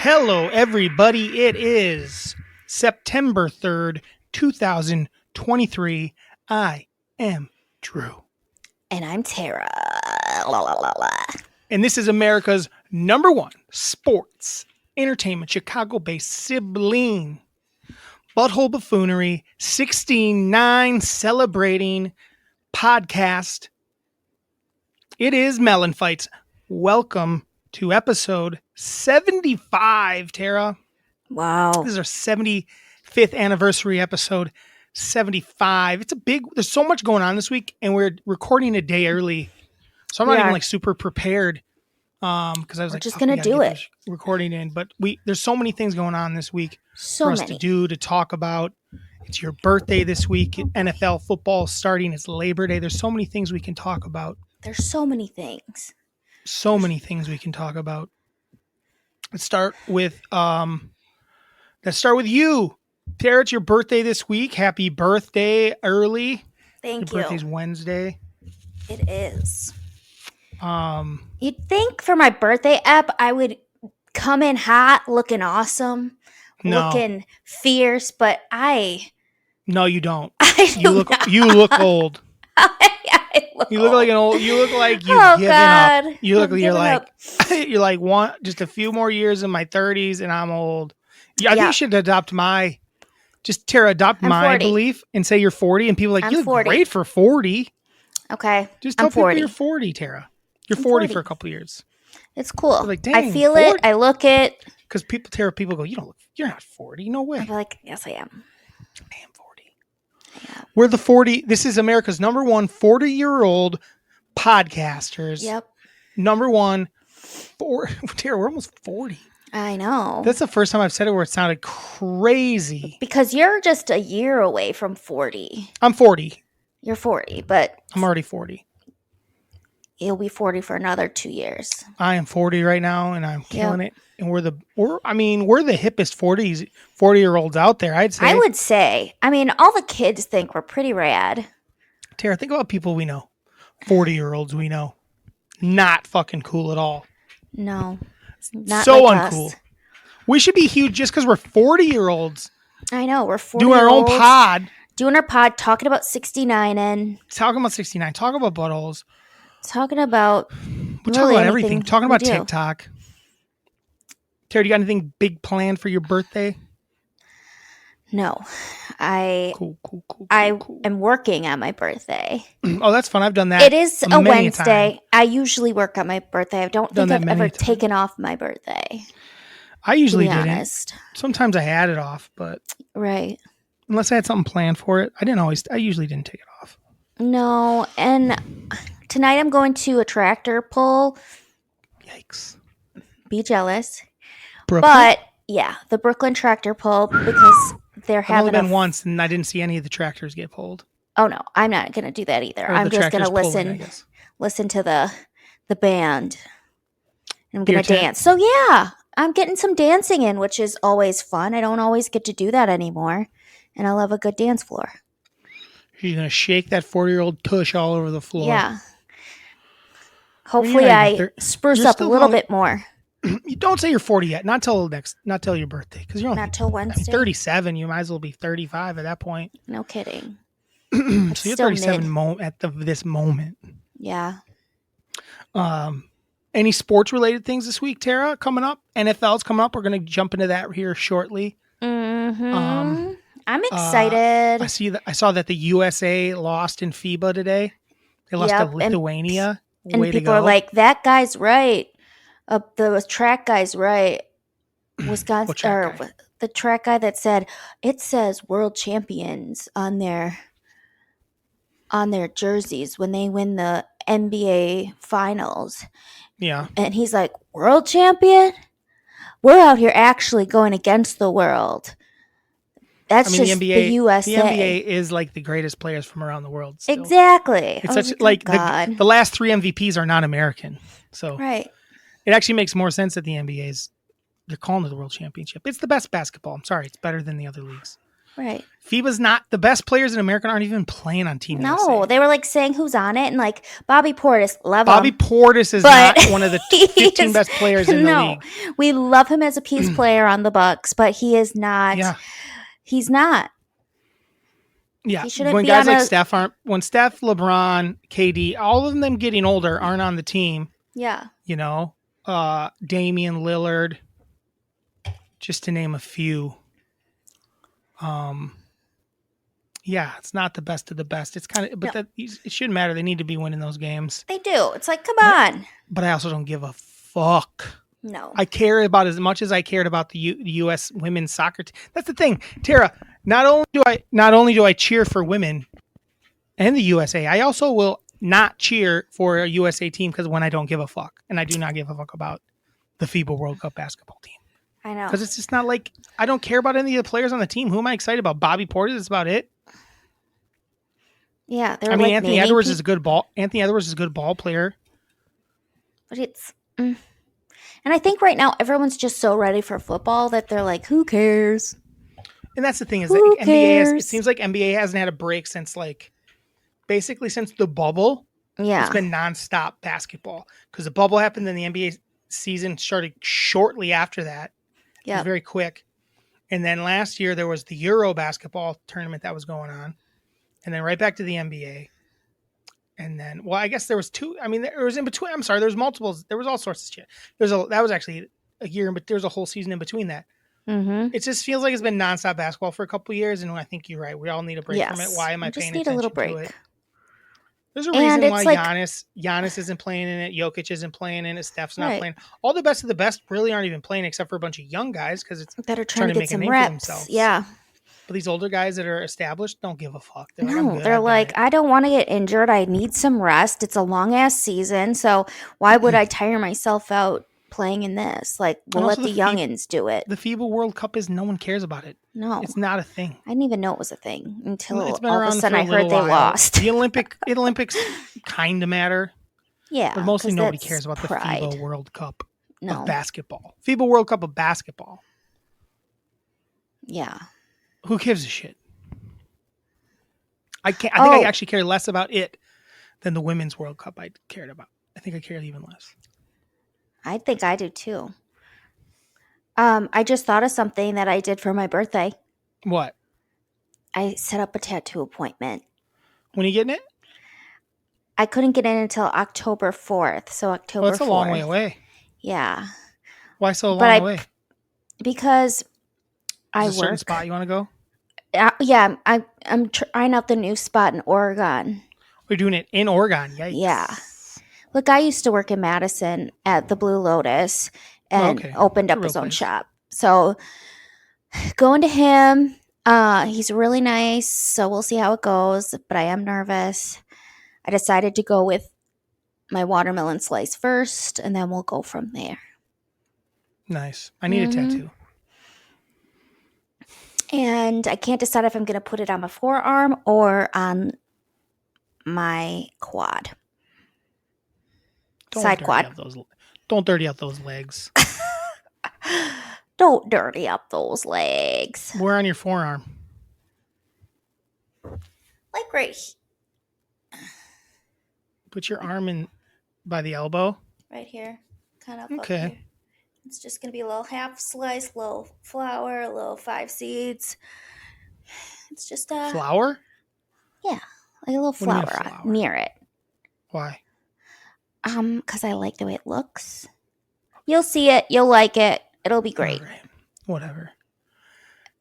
Hello, everybody. It is September 3rd, 2023. I am Drew. And I'm Tara. La, la, la, la. And this is America's number one sports entertainment Chicago-based sibling butthole buffoonery 69 celebrating podcast. It is MELLONfights. Welcome to episode 75, Tara. Wow. This is our 75th anniversary episode, 75. There's so much going on this week, and we're recording a day early. So I'm not even like super prepared. Because I was just going to do it. Recording in, but there's so many things going on this week for us to do, to talk about. It's your birthday this week. NFL football starting. It's Labor Day. There's so many things we can talk about. There's so many things. So many things we can talk about. Let's start with you. Tara, it's your birthday this week. Happy birthday early. Thank you. Your birthday's Wednesday. It is. You'd think for my birthday app I would come in hot, looking awesome, looking fierce, but No, you don't. You look old. You look like you've given up. You're like want just a few more years in my 30s and I'm old. Yeah, I think you should adopt my my 40. belief and say you're 40, and people are like, you look 40. great for 40. Okay. Just tell I'm people 40. you're 40, Tara. You're 40 for a couple years. It's cool. They're like, dang, I feel 40? it. I look it. Because people go, you're not 40. No way. I'm like, yes, I am. I am 40. Yeah. We're the 40. This is America's number one 40-year-old podcasters. Yep. Number one. Tara, we're almost 40. I know. That's the first time I've said it where it sounded crazy. Because you're just a year away from 40. I'm 40. You're 40, but I'm already 40. You'll be 40 for another 2 years. I am 40 right now, and I'm killing it. And we're the hippest 40-year-olds out there, I'd say. I would say. I mean, all the kids think we're pretty rad. Tara, think about people we know. 40-year-olds we know. Not fucking cool at all. No. Not so like uncool. Us. We should be huge just because we're 40-year-olds. I know. We're 40 doing our own pod. Doing our pod, talking about 69 and... Talking about 69. Talking about buttholes. Talking about... We're talking about everything. Talking about TikTok. Tara, do you got anything big planned for your birthday? No. Cool. I am working on my birthday. Oh, that's fun. I've done that. It is a Wednesday. I usually work on my birthday. I don't think I've ever taken off my birthday. I usually didn't. Sometimes I had it off, but right. Unless I had something planned for it, I usually didn't take it off. No, and tonight I'm going to a tractor pull. Yikes. Be jealous. Brooklyn? But yeah, the Brooklyn tractor pull, because they're having I've only been once, and I didn't see any of the tractors get pulled. Oh no, I'm not going to do that either. I'm just going to listen to the band. And I'm going to dance. So yeah, I'm getting some dancing in, which is always fun. I don't always get to do that anymore, and I love a good dance floor. She's going to shake that 40-year-old tush all over the floor. Yeah. Hopefully I spruce up a little bit more. You don't say you're 40 yet. Not till your birthday, because you're only not till Wednesday. 37. You might as well be 35 at that point. No kidding. So you're 37 at this moment. Yeah. Any sports related things this week, Tara? Coming up, NFL's coming up. We're going to jump into that here shortly. Mm-hmm. I'm excited. I saw that the USA lost in FIBA today. They lost to Lithuania. And people are like, that guy's right. The track guy's right. Wisconsin, the track guy that said it says world champions on their jerseys when they win the NBA finals. Yeah. And he's like, world champion? We're out here actually going against the world. That's the USA. The NBA is like the greatest players from around the world. Still. Exactly. It's the last three MVPs are not American. So right. It actually makes more sense that the NBA's they're calling it the World Championship. It's the best basketball. I'm sorry, it's better than the other leagues. Right. FIBA's not the best players in America aren't even playing on Team USA. No, they were like saying who's on it and like Bobby Portis, love Bobby him. Portis is not one of the 15 best players in the league. We love him as a piece player on the Bucks, but he is not. Yeah. He's not. Yeah. When guys like Steph when Steph, LeBron, KD, all of them getting older aren't on the team. Yeah. You know, Damian Lillard, just to name a few. Yeah, it's not the best of the best. It's kind of, but it shouldn't matter. They need to be winning those games. They do. It's like, come on. But I also don't give a fuck. No. I care about as much as I cared about the U.S. women's soccer team. That's the thing, Tara. Not only do I cheer for women and the USA, I also will not cheer for a USA team because when I don't give a fuck, and I do not give a fuck about the FIBA World Cup basketball team. I know. Because it's just not like I don't care about any of the players on the team. Who am I excited about? Bobby Portis. That's about it. Yeah, I mean, Anthony Edwards is a good ball player. But it's, and I think right now everyone's just so ready for football that they're like, who cares? And that's the thing is that it seems like NBA hasn't had a break since basically since the bubble. Yeah, it's been nonstop basketball because the bubble happened and the NBA season started shortly after that. Yeah, it was very quick. And then last year there was the Euro basketball tournament that was going on. And then right back to the NBA. And then, well, I guess there was two. I mean, there was in between. I'm sorry, there was multiples. There was all sorts of shit. That was actually a year, but there was a whole season in between that. Mm-hmm. It just feels like it's been nonstop basketball for a couple of years, and I think you're right. We all need a break from it. Why am I paying attention to it? There's a reason why Giannis isn't playing in it. Jokic isn't playing in it. Steph's not playing. All the best of the best really aren't even playing, except for a bunch of young guys because it's that are trying to get some reps. Yeah. But these older guys that are established don't give a fuck. They're like, I don't want to get injured. I need some rest. It's a long ass season. So why would I tire myself out playing in this? Like, we'll let the youngins do it. The FIBA World Cup no one cares about it. No. It's not a thing. I didn't even know it was a thing until all of a sudden I heard they lost. The Olympics kind of matter. Yeah. But mostly nobody cares about the FIBA World Cup of basketball. FIBA World Cup of basketball. Yeah. Who gives a shit? I think I actually care less about it than the Women's World Cup I cared about. I think I cared even less. I think I do too. I just thought of something that I did for my birthday. What? I set up a tattoo appointment. When are you getting it? I couldn't get in until October 4th. So October 4th. That's a long way away. Yeah. Why so long away? Because I work. Is there a certain spot you want to go? Yeah, I'm trying out the new spot in Oregon. We're doing it in Oregon. Yikes. Yeah. Look, I used to work in Madison at the Blue Lotus and opened up his own shop. So going to him, he's really nice. So we'll see how it goes. But I am nervous. I decided to go with my watermelon slice first, and then we'll go from there. Nice. I need a tattoo. And I can't decide if I'm going to put it on my forearm or on my quad. Side quad. Don't dirty up those legs. Don't dirty up those legs. Where on your forearm? Like right here. Put your arm in by the elbow. Right here. Kind of up here. It's just going to be a little half slice, little flour, a little 5 seeds. It's just a... Flour? Yeah. Like a little flour near it. Why? Because I like the way it looks. You'll see it. You'll like it. It'll be great. Right. Whatever.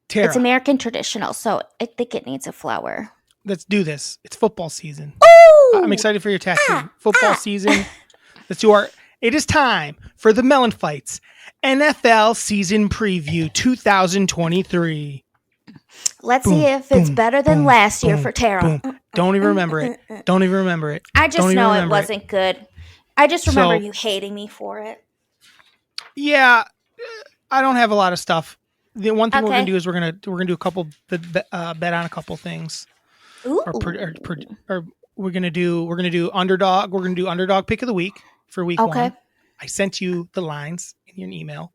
Tara. It's American traditional, so I think it needs a flower. Let's do this. It's football season. Ooh! I'm excited for your tattoo. Football season. Let's do It is time for the MELLONfights NFL Season Preview 2023. Let's see if it's better than last year for Tara. Don't even remember it. Don't even remember it. I just know it wasn't good. I just remember you hating me for it. Yeah, I don't have a lot of stuff. The one thing we're gonna do is we're gonna do a couple bet on a couple things. Ooh. Or we're gonna do underdog. We're gonna do underdog pick of the week for week 1. I sent you the lines in your email.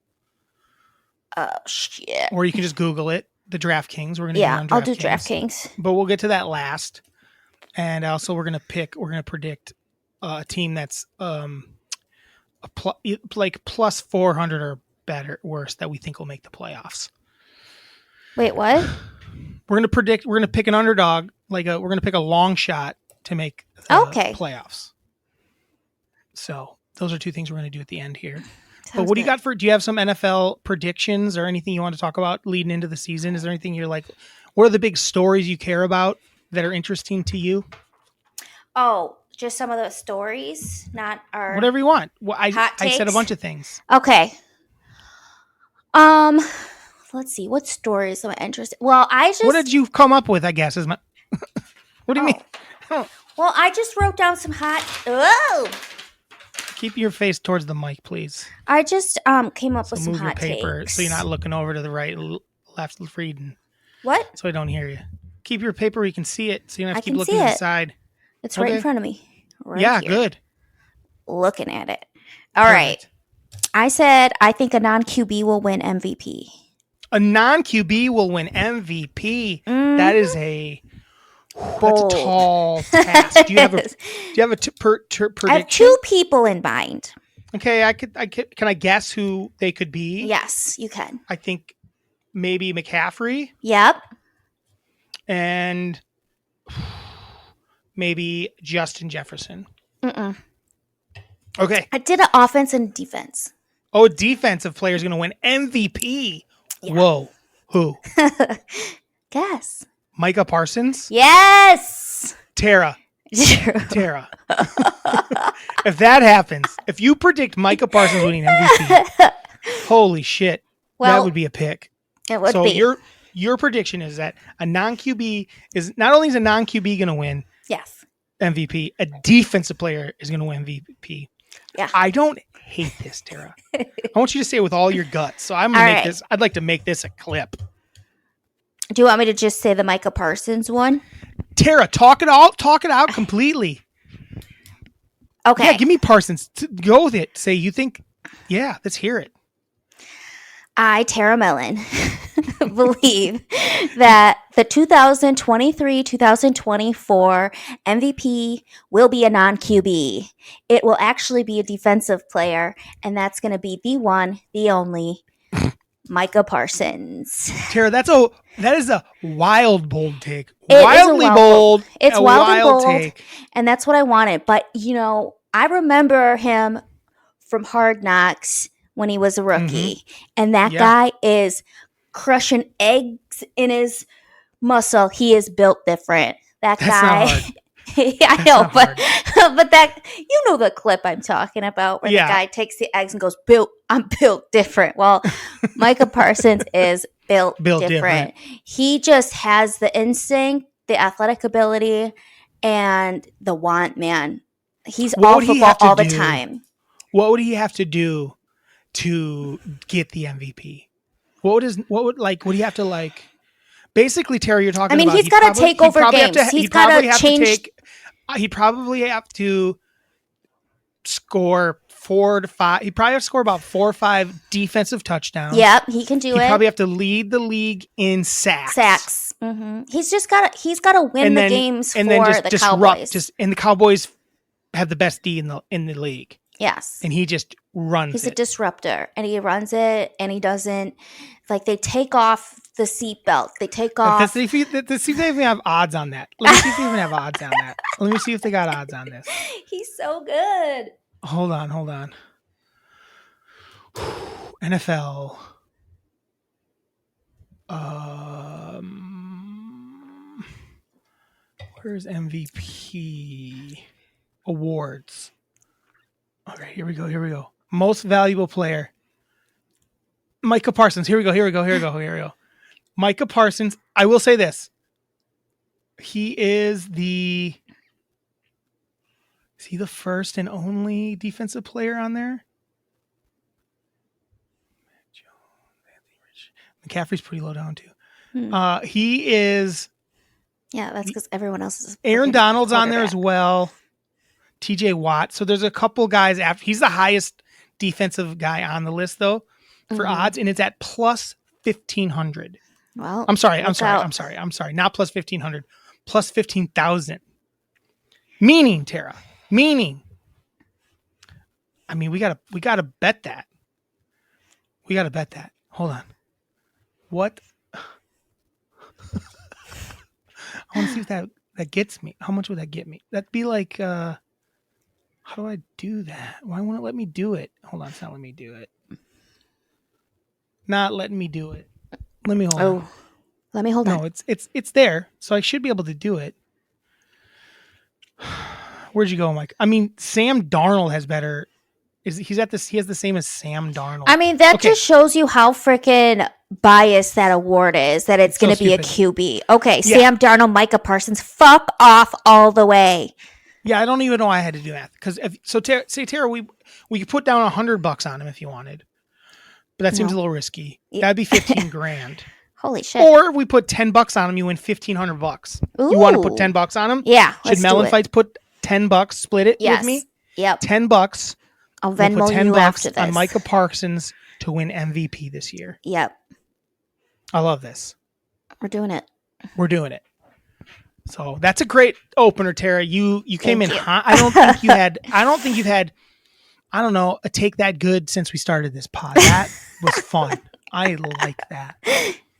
Oh shit! Or you can just Google it. the DraftKings. We're going to do it on DraftKings. I'll do DraftKings. But we'll get to that last. And also we're going to predict a team that's like plus 400 or better, worse, that we think will make the playoffs. Wait, what? We're going to pick an underdog, we're going to pick a long shot to make the playoffs. So those are two things we're going to do at the end here. But what do you got do you have some NFL predictions or anything you want to talk about leading into the season? Is there anything you're like, what are the big stories you care about that are interesting to you? Oh, just some of those stories, not our whatever you want. Well, I said a bunch of things. Okay. Let's see. What stories am I interested? Well, what did you come up with? I guess is my. What do you mean? Oh. Well, I just wrote down some hot. Whoa. Keep your face towards the mic, please. I just came up with some hot paper takes. So you're not looking over to the right, left, reading. What? So I don't hear you. Keep your paper where you can see it, so you don't have to keep looking to the side. It's right in front of me. Right here. Good. Looking at it. All right. I said I think a non-QB will win MVP. A non-QB will win MVP. Mm-hmm. That is that's a tall task. Do you have a prediction? I have two people in mind. Okay, can I guess who they could be? Yes, you can. I think maybe McCaffrey. Yep. And maybe Justin Jefferson. Mm-mm. Okay. I did an offense and defense. Oh, a defensive player is going to win MVP. Yeah. Whoa. Who? Guess. Micah Parsons? Yes. Tara. Tara. If that happens, if you predict Micah Parsons winning MVP, holy shit, that would be a pick. It would be. So your prediction is that a non-QB is not only is a non-QB going to win MVP, a defensive player is going to win MVP. Yeah. I don't hate this, Tara. I want you to say it with all your guts. So I'm going to make this. I'd like to make this a clip. Do you want me to just say the Micah Parsons one? Tara, talk it out completely. Okay. Yeah, give me Parsons. Go with it. Say you think. Yeah, let's hear it. I, Tara Mellon, believe that the 2023-2024 MVP will be a non-QB. It will actually be a defensive player, and that's going to be the one, the only, Micah Parsons. Tara, that is a wild, bold take. Wildly bold. It's wild and bold, take. And that's what I wanted. But, I remember him from Hard Knocks when he was a rookie. Mm-hmm. And that guy is crushing eggs in his muscle. He is built different. That's guy. Not hard. I know, but that the clip I'm talking about where the guy takes the eggs and goes, I'm built different. Well, Micah Parsons is built different. He just has the instinct, the athletic ability, and the want, man. He's all football all the time. What would he have to do to get the MVP? What would he have to like? Basically, Terry, you're talking about. He's got to take over games. He's got to change. He'd probably have to score 4 to 5. He'd probably have to score about 4 or 5 defensive touchdowns. Yep, he can do it. He'd probably have to lead the league in sacks. Mm-hmm. He's got to win the games for the Cowboys. And the Cowboys have the best D in the league. Yes. And he just runs He's a disruptor, and he runs it, and he doesn't, they take off the seatbelt. They take off. Let's see if they even have odds on that. Let me see if they even have odds on that. Let me see if they got odds on this. He's so good. Hold on. NFL. Where's MVP awards? All right, here we go. Most valuable player. Micah Parsons. Here we go. Micah Parsons. I will say this. He is the first and only defensive player on there? McCaffrey's pretty low down too. He is. Yeah, that's because everyone else is. Aaron Donald's on there as well. TJ Watt. So there's a couple guys after. He's the highest defensive guy on the list though for odds, and it's at plus 1,500. Well, I'm sorry. Not plus 1,500, plus 15,000. Meaning, Tara. I mean, we gotta bet that. Hold on. What? I want to see if that gets me. How much would that get me? That'd be like, how do I do that? Why won't it let me do it? Hold on, it's not letting me do it. Not letting me do it. Let me hold on. Oh, let me hold on. No, it's there, so I should be able to do it. Where'd you go, Mike? I mean, Sam Darnold has better. He has the same as Sam Darnold. I mean, that just shows you how freaking biased that award is, that it's going to be a QB. Okay, yeah. Sam Darnold, Micah Parsons, fuck off all the way. Yeah, I don't even know why I had to do that. Because Tara, we could put down $100 on him if you wanted, but that seems a little risky. That'd be 15 grand. Holy shit! Or if we put $10 on him, you win $1,500. You want to put $10 on him? Yeah. Should MELLONfights put $10? Split it with me. Yep. $10. I'll Venmo you after this. On Micah Parsons to win MVP this year. Yep. I love this. We're doing it. So that's a great opener, Tara. You came in hot. I don't think you've had a take that good since we started this pod. That was fun. I like that.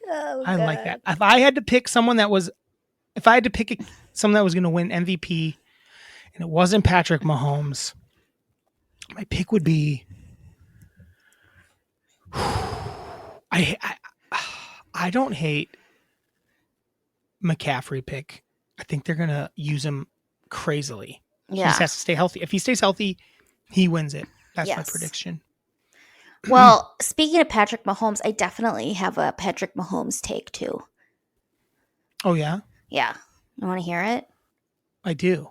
Oh, I like that. If I had to pick someone that was going to win MVP and it wasn't Patrick Mahomes, my pick would be I don't hate McCaffrey pick. I think they're going to use him crazily. Yeah. He just has to stay healthy. If he stays healthy, he wins it. That's my prediction. Well, speaking of Patrick Mahomes, I definitely have a Patrick Mahomes take too. Oh, yeah? Yeah. You want to hear it? I do.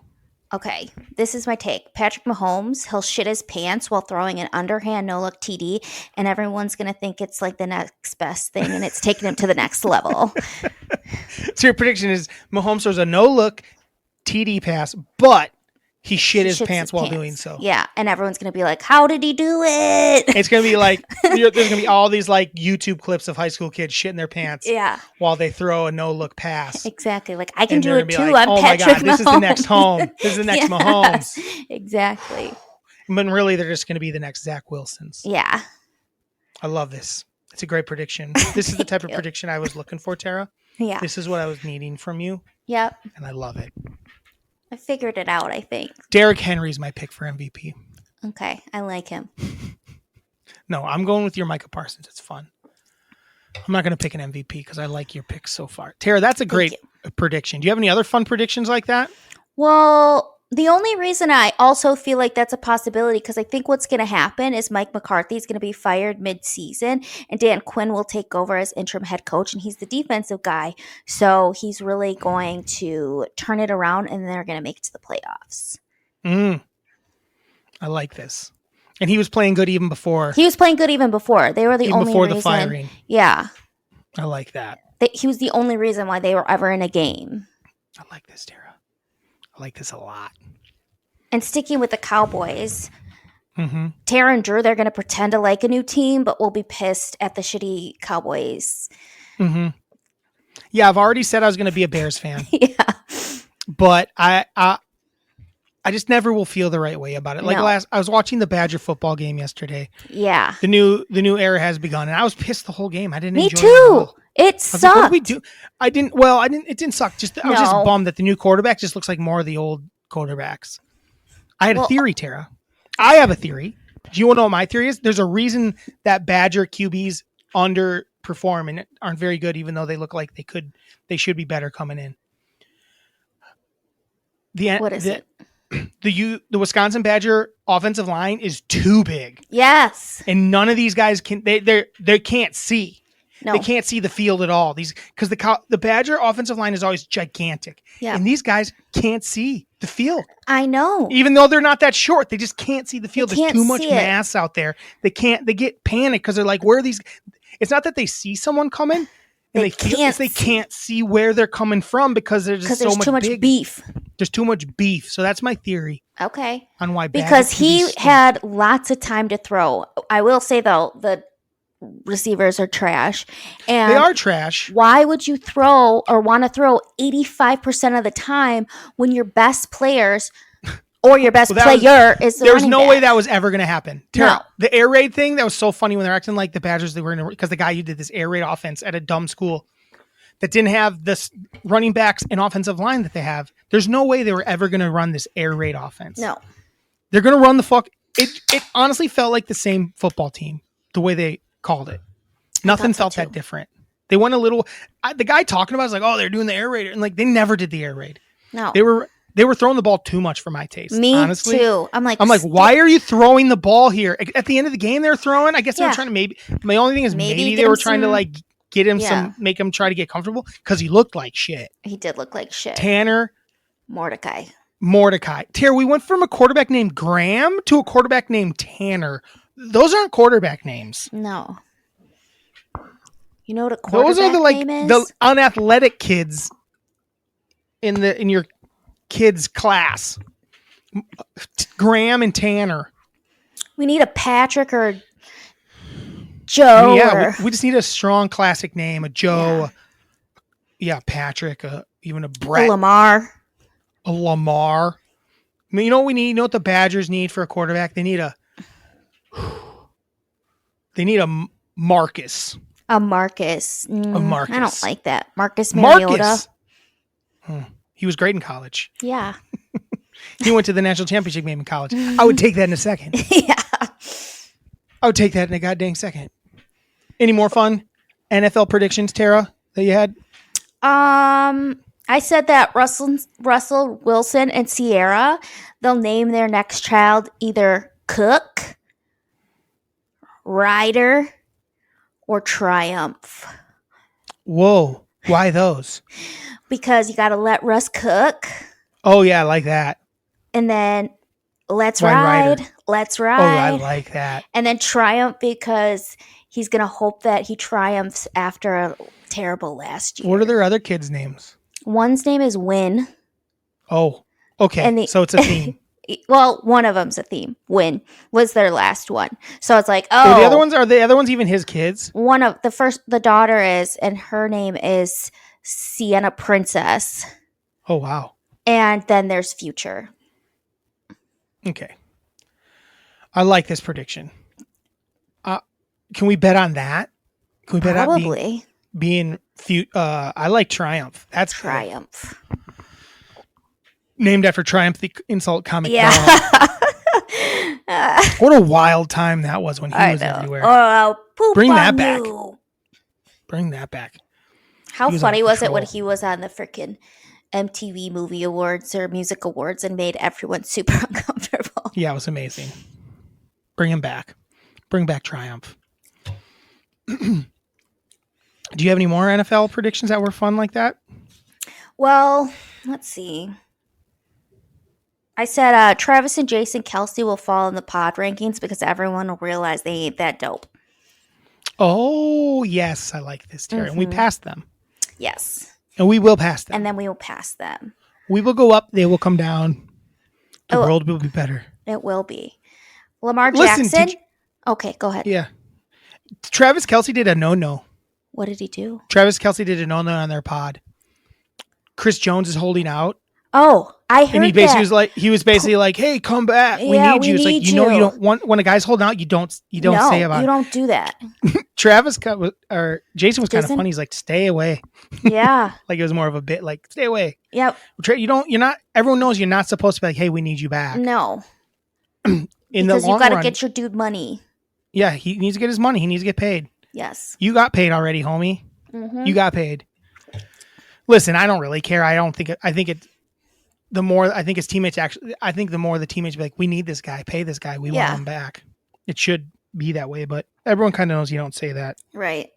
Okay, this is my take. Patrick Mahomes, he'll shit his pants while throwing an underhand no-look TD, and everyone's going to think it's like the next best thing, and it's taking him to the next level. So your prediction is Mahomes throws a no-look TD pass, but he shit his pants while doing so. Yeah, and everyone's going to be like, how did he do it? It's going to be like, there's going to be all these like YouTube clips of high school kids shitting their pants while they throw a no-look pass. Exactly. Like, I can do it too. Like, I'm Patrick Mahomes. This is the next home. This is the next Mahomes. Exactly. But really, they're just going to be the next Zach Wilsons. Yeah. I love this. It's a great prediction. This is the type of prediction I was looking for, Tara. Yeah. This is what I was needing from you. Yep. And I love it. I figured it out, I think. Derrick Henry's my pick for MVP. Okay, I like him. No, I'm going with your Micah Parsons. It's fun. I'm not going to pick an MVP because I like your picks so far. Tara, that's a great prediction. Do you have any other fun predictions like that? Well, the only reason I also feel like that's a possibility, because I think what's going to happen is Mike McCarthy is going to be fired mid-season and Dan Quinn will take over as interim head coach, and he's the defensive guy. So he's really going to turn it around and they're going to make it to the playoffs. I like this. And he was playing good even before. They were the only before reason. The firing. Yeah. I like that. He was the only reason why they were ever in a game. I like this, Tara. I like this a lot. And sticking with the Cowboys, Tara and Drew, they're going to pretend to like a new team, but we'll be pissed at the shitty Cowboys. Yeah, I've already said I was going to be a Bears fan. Yeah. But I just never will feel the right way about it. Like I was watching the Badger football game yesterday. Yeah. The new era has begun, and I was pissed the whole game. I didn't enjoy it at all. It sucked. Like, what did we do? It didn't suck. I was just bummed that the new quarterback just looks like more of the old quarterbacks. I had a theory, Tara. I have a theory. Do you want to know what my theory is? There's a reason that Badger QBs underperform and aren't very good, even though they look like they should be better coming in. What is it? The Wisconsin Badger offensive line is too big. Yes. And none of these guys they can't see. No. They can't see the field at all. Because the Badger offensive line is always gigantic. Yeah. And these guys can't see the field. I know. Even though they're not that short, they just can't see the field. There's too much mass out there. They get panicked because they're like, where are these? It's not that they see someone coming. And they can't see where they're coming from because there's just so much beef. There's too much beef. So that's my theory. Okay. On why because he had lots of time to throw. I will say though, the receivers are trash. And they are trash. Why would you throw or want to throw 85% of the time when your best players or your best player is the There's no back? way that was ever going to happen. Tara, No. The air raid thing, that was so funny when they're acting like the Badgers, they were in because the guy who did this air raid offense at a dumb school that didn't have this running backs and offensive line that they have. There's no way they were ever going to run this air raid offense. No. They're going to run the fuck. It honestly felt like the same football team, the way they called it. Nothing felt that different. They went a little. The guy talking about is like, oh, they're doing the air raid, and like they never did the air raid. No, they were throwing the ball too much for my taste. Me honestly. too. I'm like, why are you throwing the ball here at the end of the game? They're throwing. I guess they were trying to maybe. My only thing is maybe they were trying to like get him make him try to get comfortable because he looked like shit. He did look like shit. Tanner Mordecai. Tara, we went from a quarterback named Graham to a quarterback named Tanner. Those aren't quarterback names. No. You know what a quarterback name is? Those are the unathletic kids in your kids' class. Graham and Tanner. We need a Patrick or Joe. Yeah, we just need a strong classic name. A Joe. Yeah, Patrick. Even a Brett. A Lamar. I mean, you know what we need? You know what the Badgers need for a quarterback? They need a Marcus. A Marcus. A Marcus. I don't like that. Marcus Mariota. He was great in college. Yeah. He went to the national championship game in college. I would take that in a second. Yeah. I would take that in a goddamn second. Any more fun NFL predictions, Tara, that you had? I said that Russell Wilson and Sierra, they'll name their next child either Cook, Ryder, or Triumph. Whoa. Why those? Because you got to let Russ cook. Oh, yeah, I like that. And then let's ride. Let's ride. Oh, I like that. And then Triumph because he's going to hope that he triumphs after a terrible last year. What are their other kids' names? One's name is Win. Oh, okay. So it's a theme. Well, one of them's a theme. Win was their last one. So it's like, the other ones, are the other ones even his kids? One of the daughter is, and her name is Sienna Princess. Oh, wow. And then there's Future. Okay. I like this prediction. Can we bet on that? Can we bet on being I like Triumph. That's Triumph. Cool. Named after Triumph, the insult comic. Yeah. What a wild time that was when he was everywhere. Oh, Bring that back. Bring that back. How funny was it when he was on the freaking MTV Movie Awards or Music Awards and made everyone super uncomfortable? Yeah, it was amazing. Bring him back. Bring back Triumph. Do you have any more NFL predictions that were fun like that? Well, let's see. I said Travis and Jason Kelce will fall in the pod rankings because everyone will realize they ain't that dope. Oh, yes. I like this, Terry. And we passed them. Yes. And we will pass them. And then we will pass them. We will go up. They will come down. The world will be better. It will be. Lamar Jackson. Okay, go ahead. Yeah. Travis Kelce did a no-no. What did he do? Travis Kelce did a no-no on their pod. Chris Jones is holding out. Oh, I heard and he was basically like, "Hey, come back. We need you." It's like, you don't want when a guy's holding out, you don't say about it. You don't do that. Jason was kind of funny. He's like, "Stay away." Yeah. Like it was more of a bit like, "Stay away." Yep. Everyone knows you're not supposed to be like, "Hey, we need you back." No. Because you got to get your dude money. Yeah, he needs to get his money. He needs to get paid. Yes. You got paid already, homie. Mm-hmm. You got paid. Listen, I don't really care. The more his teammates the more the teammates be like, we need this guy, pay this guy, we want him back. It should be that way, but everyone kind of knows you don't say that. Right.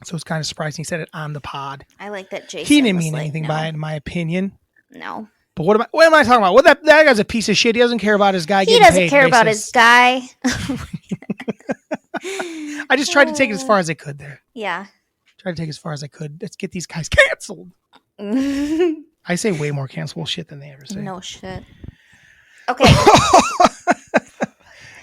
So it's kind of surprising he said it on the pod. I like that Jason. He didn't mean anything by it, in my opinion. No. But what am I talking about? What that guy's a piece of shit. He doesn't care about his guy. He doesn't care about his guy. I just tried to take it as far as I could there. Yeah. Tried to take it as far as I could. Let's get these guys canceled. I say way more cancelable shit than they ever say. No shit. Okay.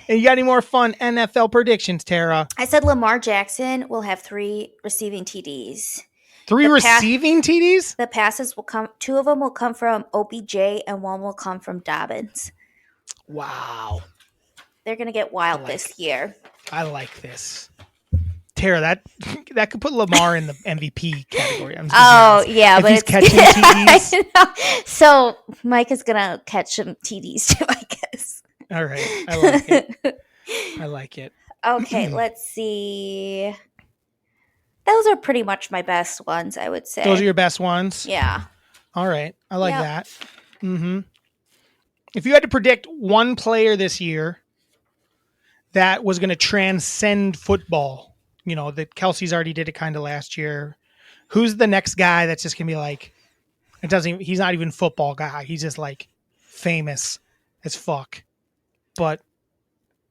And you got any more fun NFL predictions, Tara? I said Lamar Jackson will have 3 receiving TDs. 3 receiving TDs? The passes will come. 2 of them will come from OBJ, and 1 will come from Dobbins. Wow. They're gonna get wild this year. I like this. Tara, that could put Lamar in the MVP category. Yeah, if but he's catching TDs. So Mike is gonna catch some TDs too, I guess. All right, I like it. I like it. Okay, let's see. Those are pretty much my best ones, I would say. Those are your best ones? Yeah. All right, I like that. Mm-hmm. If you had to predict one player this year that was going to transcend football, that Kelsey's already did it kind of last year. Who's the next guy that's just going to be like, he's not even football guy. He's just like famous as fuck, but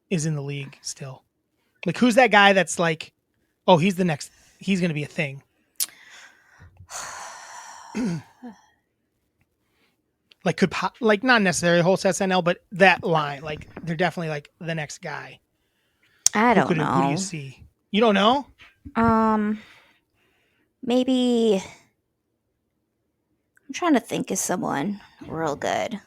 is in the league still. Like, who's that guy that's like, oh, he's going to be a thing. Like not necessarily whole SNL, but that line, like they're definitely like the next guy. I don't know. Who do you see? You don't know? Maybe I'm trying to think of someone real good.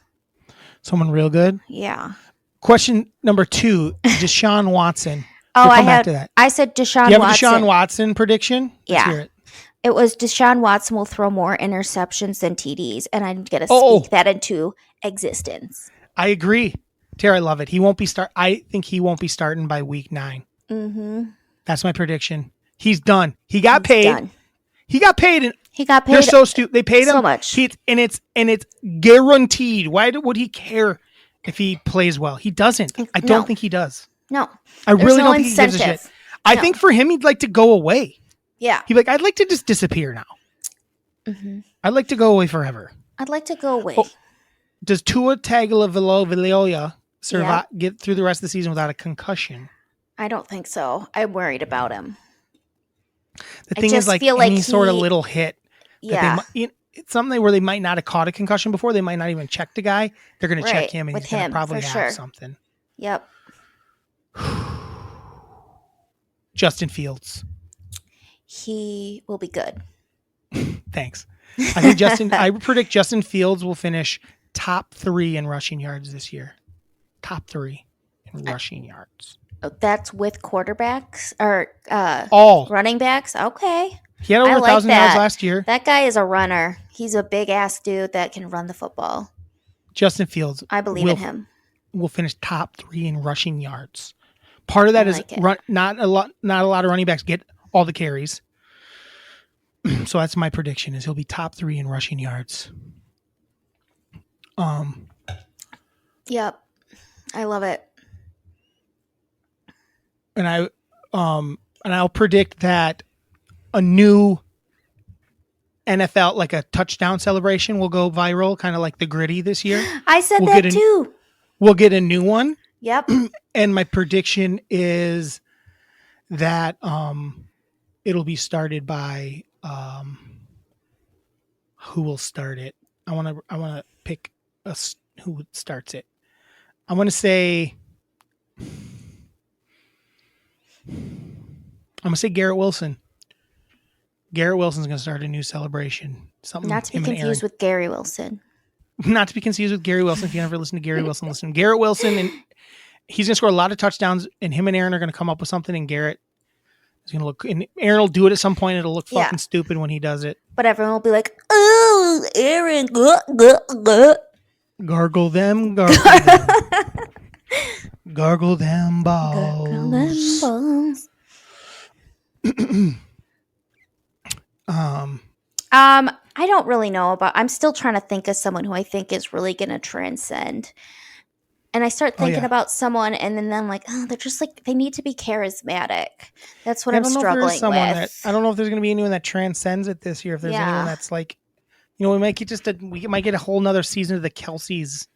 Someone real good? Yeah. Question number 2, Deshaun Watson. I said Deshaun Watson. You have a Deshaun Watson prediction? Let's hear it was Deshaun Watson will throw more interceptions than TDs, and I'm going to speak that into existence. I agree. Tara, I love it. I think he won't be starting by week 9. Mm-hmm. That's my prediction. He's done. He got paid. Done. He got paid. They're so stupid. They paid him so much. And it's guaranteed. Why would he care if he plays well? He doesn't. I don't think he does. No. I really don't think he gives a shit. I think for him, he'd like to go away. Yeah. He'd be like, I'd like to just disappear now. Mm-hmm. I'd like to go away forever. I'd like to go away. Does Tua Tagovailoa get through the rest of the season without a concussion? I don't think so. I'm worried about him. The thing is, like, any sort of little hit. It's something where they might not have caught a concussion before. They might not even check the guy. They're going to check him, and he's going to probably have something. Yep. Justin Fields. He will be good. Thanks. I predict Justin Fields will finish top 3 in rushing yards this year. Top 3 in rushing yards. That's with quarterbacks or all running backs? Okay. He had over 1,000 yards last year. That guy is a runner. He's a big ass dude that can run the football. Justin Fields. I believe in him. Will finish top 3 in rushing yards. Part of that is not a lot of running backs get all the carries. So that's my prediction is he'll be top 3 in rushing yards. Yep. I love it. And I'll predict that a new NFL, like a touchdown celebration, will go viral, kind of like the Gritty this year. I said that too. We'll get a new one. Yep. And my prediction is that it'll be started by who will start it. I want to pick who starts it. I want to say. I'm going to say Garrett Wilson. Garrett Wilson's going to start a new celebration. Not to be confused with Gary Wilson. Not to be confused with Gary Wilson. If you never listen to Gary Wilson, listen to Garrett Wilson. And he's going to score a lot of touchdowns. And him and Aaron are going to come up with something. And Garrett is going to look... And Aaron will do it at some point. It'll look fucking stupid when he does it. But everyone will be like, oh, Aaron. Gargle them. Gargle them balls. Gargle them balls. I don't really know I'm still trying to think of someone who I think is really going to transcend. And I start thinking about someone and then I'm like, oh, they're just like, they need to be charismatic. That's what I'm struggling with. I don't know if there's going to be anyone that transcends it this year. If there's anyone that's like, we might get a whole nother season of the Kelseys,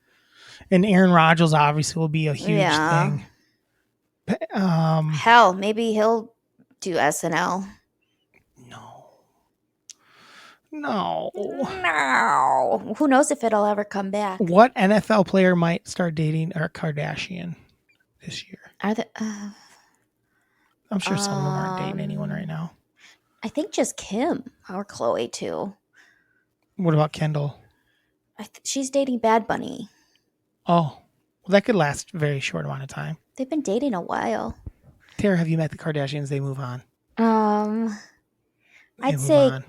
and Aaron Rodgers obviously will be a huge thing. Hell, maybe he'll do SNL. No. Who knows if it'll ever come back? What NFL player might start dating a Kardashian? this year. Are they? I'm sure some of them aren't dating anyone right now. I think just Kim or Chloe too. What about Kendall? She's dating Bad Bunny. Oh, well, that could last a very short amount of time. They've been dating a while. Tara, have you met the Kardashians? They move on. I'd say. On.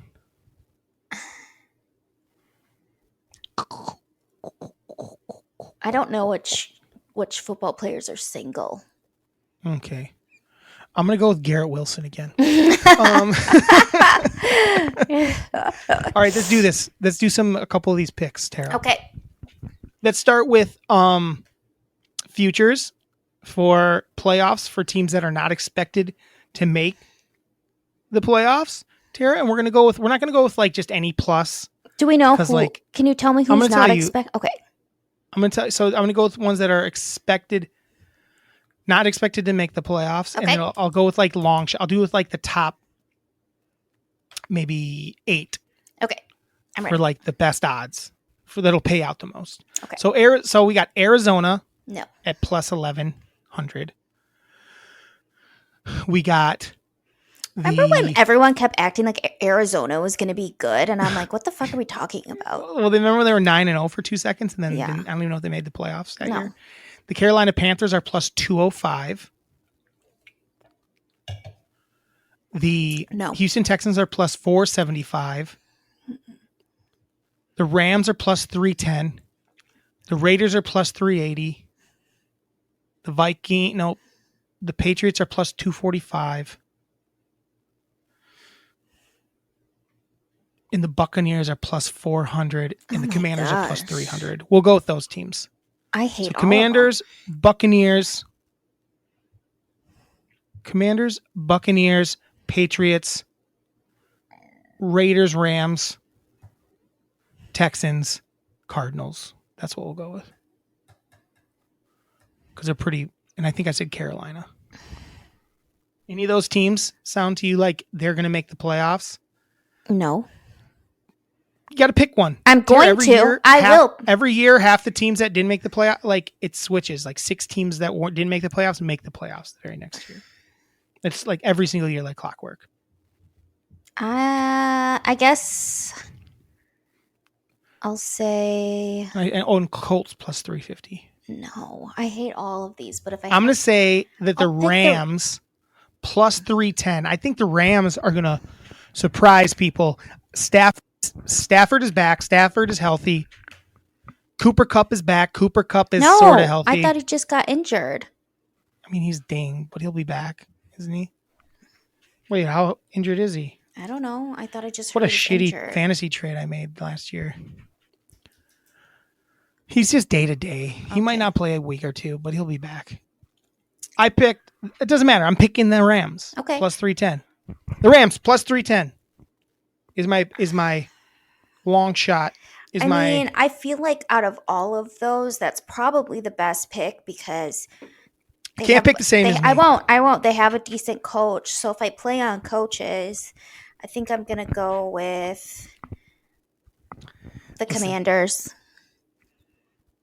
I don't know which football players are single. Okay. I'm going to go with Garrett Wilson again. All right, let's do this. Let's do a couple of these picks, Tara. Okay. Let's start with futures for playoffs for teams that are not expected to make the playoffs, Tara. And we're not going to go with like just any plus. Do we know who? Can you tell me who's not expected? Okay. I'm going to tell you. So I'm going to go with ones that are not expected to make the playoffs. Okay. And then I'll go with like long shot. I'll do with like the top maybe 8. Okay. I'm ready. For like the best odds that'll pay out the most. Okay. So we got Arizona. No. At plus 1,100. We got. Remember when everyone kept acting like Arizona was going to be good, and I'm like, "What the fuck are we talking about?" Well, remember they were 9-0 for 2 seconds, and then I don't even know if they made the playoffs that year. The Carolina Panthers are plus 205. The Houston Texans are plus 475. The Rams are plus 310. The Raiders are plus 380. The Patriots are plus 245. And the Buccaneers are plus 400. And the Commanders are plus 300. We'll go with those teams. I hate all Commanders, Buccaneers, Patriots, Raiders, Rams, Texans, Cardinals. That's what we'll go with. Because they're pretty, and I think I said Carolina. Any of those teams sound to you like they're going to make the playoffs? No. You got to pick one. I'm going to. I will. Every year, half the teams that didn't make the playoffs, like it switches. Like 6 teams that didn't make the playoffs make the playoffs the very next year. It's like every single year, like clockwork. I guess I'll say. And Colts plus 350. No, I hate all of these. But I'm going to say that the Rams plus 310. I think the Rams are going to surprise people. Stafford is back. Stafford is healthy. Cooper Kupp is back. Cooper Kupp is sort of healthy. I thought he just got injured. I mean, he's dinged, but he'll be back, isn't he? Wait, how injured is he? I don't know. I thought I just heard he was injured. Fantasy trade I made last year. He's just day to day. He might not play a week or two, but he'll be back. It doesn't matter. I'm picking the Rams. Okay. Plus 310. The Rams plus 310 is my long shot. I feel like out of all of those, that's probably the best pick because you can't pick the same as me. I won't. They have a decent coach. So if I play on coaches, I think I'm going to go with the Commanders.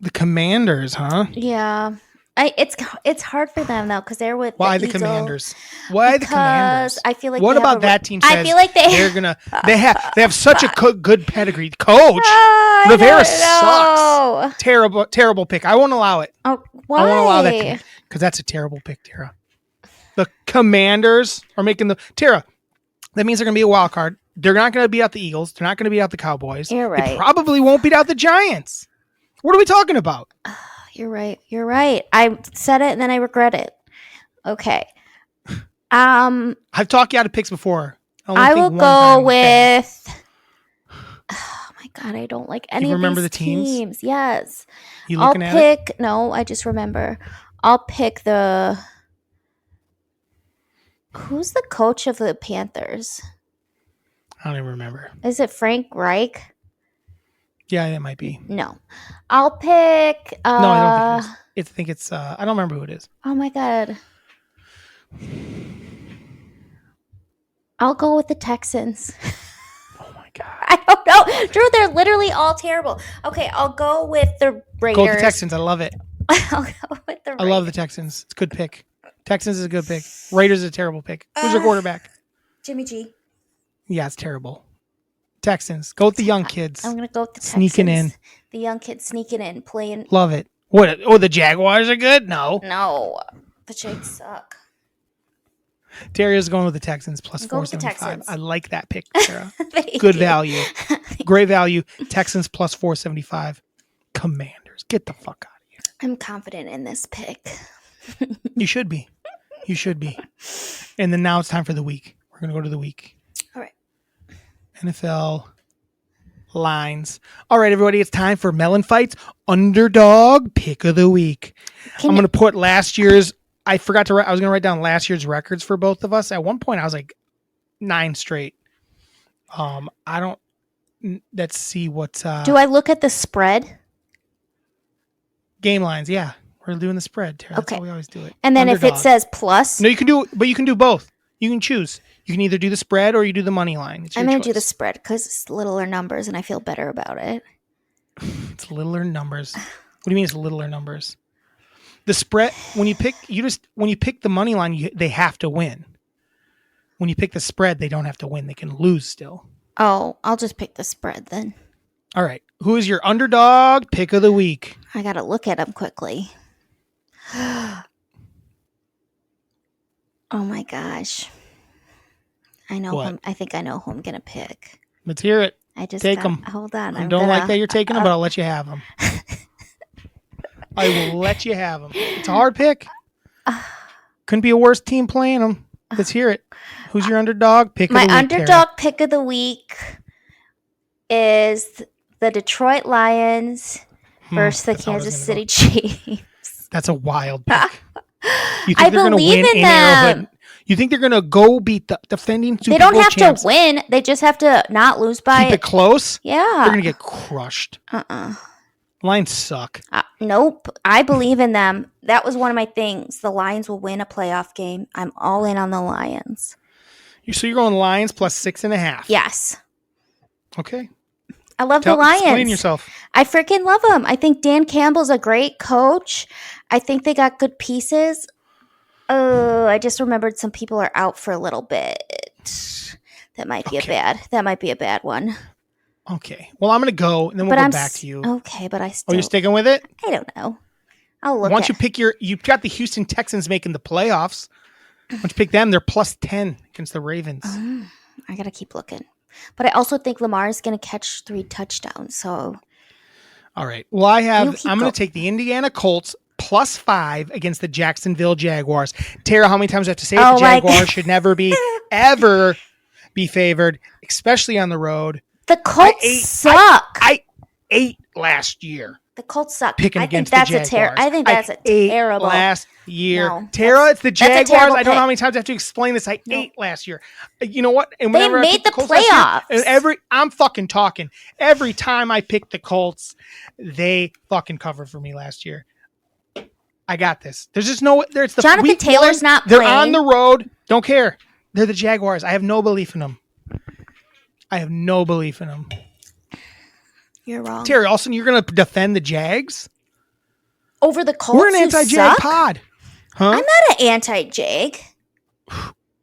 The Commanders, huh? Yeah. It's hard for them though because they're with the Commanders. Why the Commanders? I feel like what about that team? Says I feel like they have such a good pedigree. Coach Rivera sucks. Terrible pick. I won't allow it. Oh, why? I won't allow that because that's a terrible pick, Tara. The Commanders are making Tara. That means they're going to be a wild card. They're not going to beat out the Eagles. They're not going to beat out the Cowboys. You're right. They probably won't beat out the Giants. What are we talking about? You're right. I said it and then I regret it. Okay. I've talked you out of picks before. I will go with. Oh my god, I don't like any of these teams. Yes. You looking at it? No, I just remember. I'll pick the. Who's the coach of the Panthers? I don't even remember. Is it Frank Reich? Yeah, it might be. No. I'll pick No, I don't think it's I don't remember who it is. Oh my god. I'll go with the Texans. Oh my god. I don't know. Drew, they're literally all terrible. Okay, I'll go with the Raiders. Go with the Texans. I love it. I'll go with the Raiders. I love the Texans. It's a good pick. Texans is a good pick. Raiders is a terrible pick. Who's their quarterback? Jimmy G. Yeah, it's terrible. Texans. Go with the young kids. I'm going to go with the Texans. Sneaking in. The young kids sneaking in, playing. Love it. What? Oh, the Jaguars are good? No. The Jags suck. Terry is going with the Texans plus 475. I like that pick, Tara. Good value. Great value. Texans plus 475. Commanders. Get the fuck out of here. I'm confident in this pick. You should be. You should be. And then now it's time for the week. We're going to go to the week. All right. NFL lines. All right, everybody. It's time for MELLONfights underdog pick of the week. I'm going to put last year's. I forgot to write. I was going to write down last year's records for both of us. At one point, I was like 9 straight. I don't. Let's see what. Do I look at the spread? Game lines. Yeah, we're doing the spread. Tara. That's how we always do it. And then underdog. If it says plus, no, you can do. But you can do both. You can choose. You can either do the spread or you do the money line. I'm going to do the spread because it's littler numbers, and I feel better about it. It's littler numbers. What do you mean it's littler numbers? The spread, when you pick the money line, they have to win. When you pick the spread, they don't have to win. They can lose still. Oh, I'll just pick the spread then. All right. Who is your underdog pick of the week? I got to look at them quickly. Oh my gosh. I know. I think I know who I'm going to pick. Let's hear it. Take them. Hold on. I don't like that you're taking them, but I'll let you have them. I will let you have them. It's a hard pick. Couldn't be a worse team playing them. Let's hear it. Who's your underdog pick of the week? My underdog pick of the week is the Detroit Lions versus the Kansas City Chiefs. That's a wild pick. You think I believe in them. Arrowhead? You think they're going to go beat the defending Super Bowl champs? They don't have to win. They just have to not lose by... Keep it close? Yeah. They're going to get crushed. Lions suck. Nope. I believe in them. That was one of my things. The Lions will win a playoff game. I'm all in on the Lions. So you're going Lions plus 6.5? Yes. Okay. I love the Lions. Explain yourself. I freaking love them. I think Dan Campbell's a great coach. I think they got good pieces. Oh, I just remembered some people are out for a little bit. That might be a bad one. Okay. Well, I'm going to go, and then we'll go back to you. Okay, but I still... Oh, you're sticking with it? I don't know. I'll look Once you pick you've got the Houston Texans making the playoffs. Once you pick them, they're plus 10 against the Ravens. I got to keep looking. But I also think Lamar is going to catch 3 touchdowns, so... All right. Well, I'm going to take the Indiana Colts plus 5 against the Jacksonville Jaguars. Tara, how many times do I have to say it? The Jaguars should never be, ever be favored, especially on the road. The Colts suck. I ate last year. The Colts suck. Picking against the Jaguars. I think that's a terrible. Last year. No, Tara, it's the Jaguars. I don't know how many times I have to explain this. I ate last year. You know what? And they made the playoffs. And I'm fucking talking. Every time I pick the Colts, they fucking covered for me last year. I got this. There's just no... There's the Jonathan Taylor's not playing. They're on the road. Don't care. They're the Jaguars. I have no belief in them. You're wrong. Terry, all of a sudden you're going to defend the Jags? Over the Colts? We're an anti-Jag pod. Huh? I'm not an anti-Jag.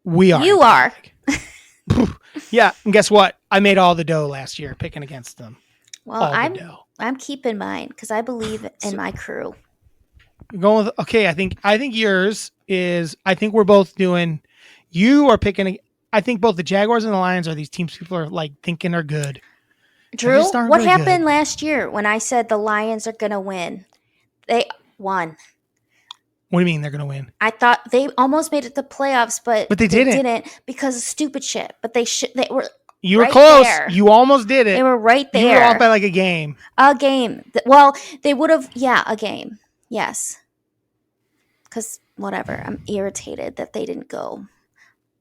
We are. You are. Yeah, and guess what? I made all the dough last year picking against them. Well, I'm keeping mine because I believe in my crew. Going with, okay, I think yours is, I think we're both doing, you are picking, I think both the Jaguars and the Lions are these teams people are like thinking are good. Drew, what happened last year when I said the Lions are going to win? They won. What do you mean they're going to win? I thought they almost made it to the playoffs, but they didn't because of stupid shit. But they were. You were close. There. You almost did it. They were right there. You were off by like a game. A game. Well, they would have. Yeah, a game. Yes. Because whatever, I'm irritated that they didn't go.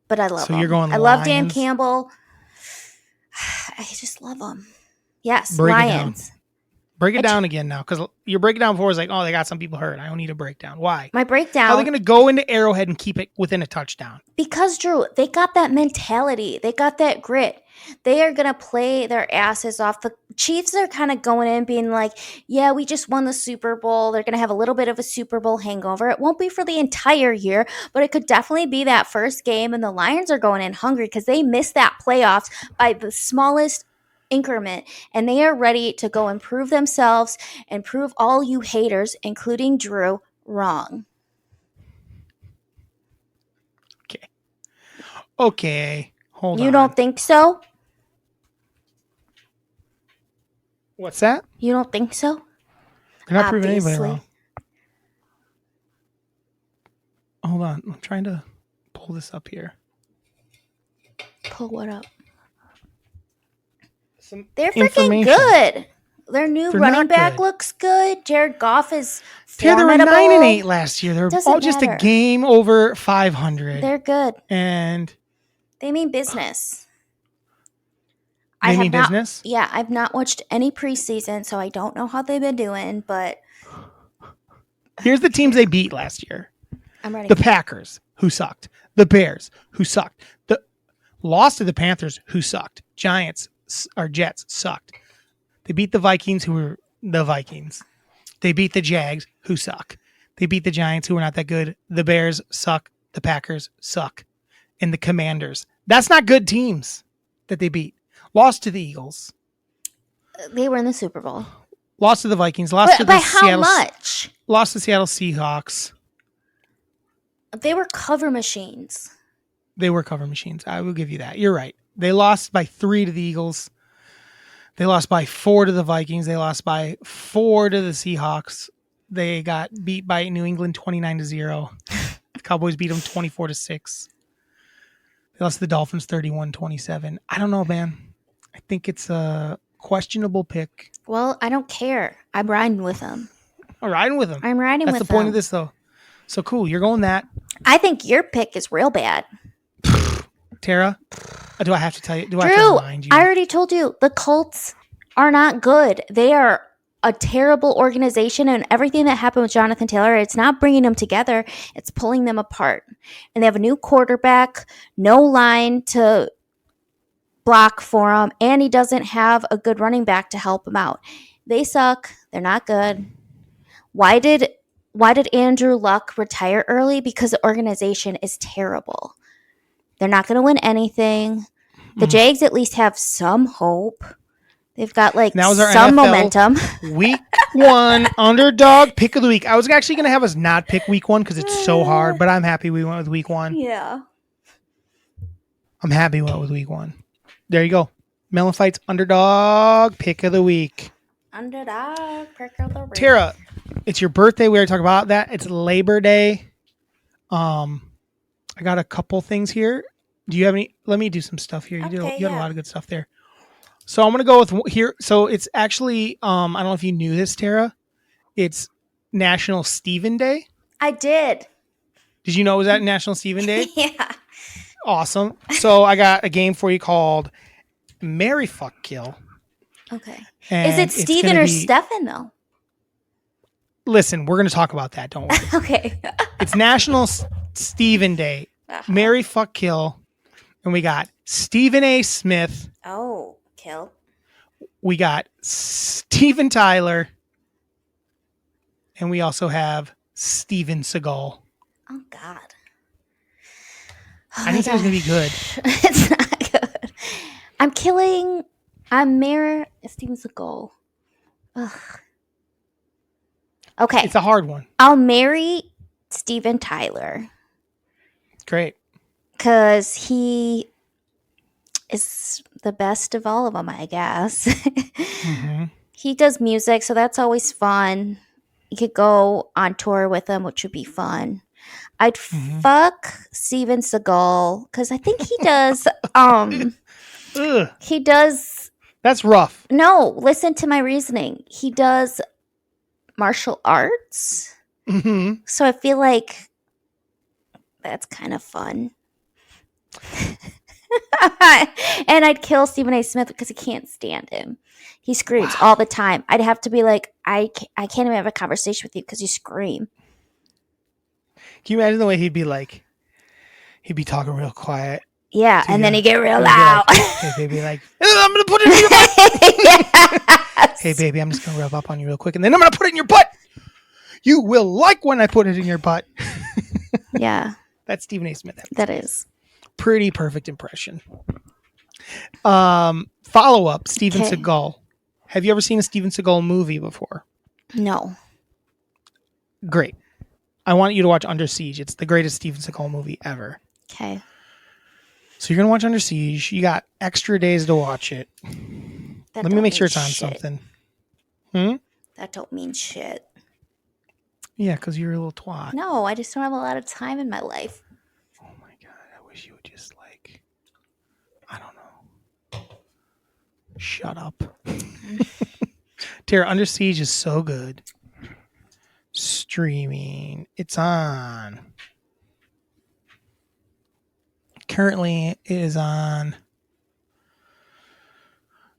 But I love them. You're going. I love Dan Campbell. I just love them. Yes, Lions. Break it down again now, because your breakdown before was like, oh, they got some people hurt. I don't need a breakdown. Why? My breakdown. How are they going to go into Arrowhead and keep it within a touchdown? Because, Drew, they got that mentality. They got that grit. They are going to play their asses off. The Chiefs are kind of going in being like, yeah, we just won the Super Bowl. They're going to have a little bit of a Super Bowl hangover. It won't be for the entire year, but it could definitely be that first game. And the Lions are going in hungry because they missed that playoffs by the smallest increment, and they are ready to go and prove themselves and prove all you haters, including Drew, wrong. Okay. Hold on. You don't think so? What's that? You don't think so? They're not proving anybody wrong. Hold on. I'm trying to pull this up here. Pull what up? They're freaking good. Their new running back looks good. Jared Goff is formidable. They were 9-8 last year. They're all just a game over 500. They're good. And they mean business. They mean business? Yeah, I've not watched any preseason, so I don't know how they've been doing, but here's the teams they beat last year. I'm ready. The Packers, who sucked. The Bears, who sucked. The lost to the Panthers, who sucked. Jets sucked. They beat the Vikings, who were the Vikings. They beat the Jags, who suck. They beat the Giants, who are not that good. The Bears suck. The Packers suck. And the Commanders. That's not good teams that they beat. Lost to the Eagles. They were in the Super Bowl. Lost to the Vikings. Lost to the by how much? Lost to the Seattle Seahawks. They were cover machines. They were cover machines. I will give you that. You're right. They lost by 3 to the Eagles. They lost by 4 to the Vikings. They lost by 4 to the Seahawks. They got beat by New England 29-0. The Cowboys beat them 24-6. They lost to the Dolphins 31-27. I don't know, man. I think it's a questionable pick. Well, I don't care. I'm riding with them. I'm riding with them. I'm riding with them. That's the point of this, though. So cool. You're going that. I think your pick is real bad. Tara, do I have to tell you? Do I have to remind you? I already told you. The Colts are not good. They are a terrible organization, and everything that happened with Jonathan Taylor, it's not bringing them together. It's pulling them apart. And they have a new quarterback, no line to block for him, and he doesn't have a good running back to help him out. They suck. They're not good. Why did Andrew Luck retire early? Because the organization is terrible. They're not going to win anything. The Jags at least have some hope. They've got some NFL momentum. Week 1 underdog pick of the week. I was actually going to have us not pick week 1 because it's so hard, but I'm happy we went with week 1. Yeah. I'm happy we went with week 1. There you go. MELLONfights underdog pick of the week. Underdog pick of the week. Tara, it's your birthday. We already talked about that. It's Labor Day. I got a couple things here. Do you have any? Let me do some stuff here. You had a lot of good stuff there. So I'm going to go with here. So it's actually, I don't know if you knew this, Tara. It's National Stephen Day. I did. Did you know it was at National Stephen Day? Yeah. Awesome. So I got a game for you called Marry, Fuck, Kill. Okay. Is it Stephen or Stefan, though? Listen, we're going to talk about that. Don't worry. Okay. It's National Stephen Day. Uh-huh. Marry, Fuck, Kill. And we got Stephen A. Smith. Oh, kill. We got Steven Tyler. And we also have Steven Seagal. Oh, God. I didn't say it was going to be good. It's not good. I'm marrying Steven Seagal. Ugh. Okay. It's a hard one. I'll marry Steven Tyler. Great. Because he is the best of all of them, I guess. Mm-hmm. He does music, so that's always fun. You could go on tour with him, which would be fun. I'd fuck Steven Seagal because I think he does. He does. That's rough. No, listen to my reasoning. He does martial arts. Mm-hmm. So I feel like that's kind of fun. And I'd kill Stephen A. Smith because I can't stand him. He screams all the time. I'd have to be like, I can't even have a conversation with you because you scream. Can you imagine the way he'd be talking real quiet? Yeah, and then he'd get real loud. Like, hey, baby, like, I'm going to put it in your butt. Yes. Hey, baby, I'm just going to rub up on you real quick, and then I'm going to put it in your butt. You will like when I put it in your butt. Yeah. That's Stephen A. Smith. That is. Pretty perfect impression. Follow-up, Steven Seagal. Have you ever seen a Steven Seagal movie before? No. Great. I want you to watch Under Siege. It's the greatest Steven Seagal movie ever. Okay. So you're going to watch Under Siege. You got extra days to watch it. Let me make sure it's on something. That don't mean shit. Yeah, because you're a little twat. No, I just don't have a lot of time in my life. Oh my God. I wish you would just I don't know. Shut up. Tara, Under Siege is so good. Streaming. It's on. Currently, it is on.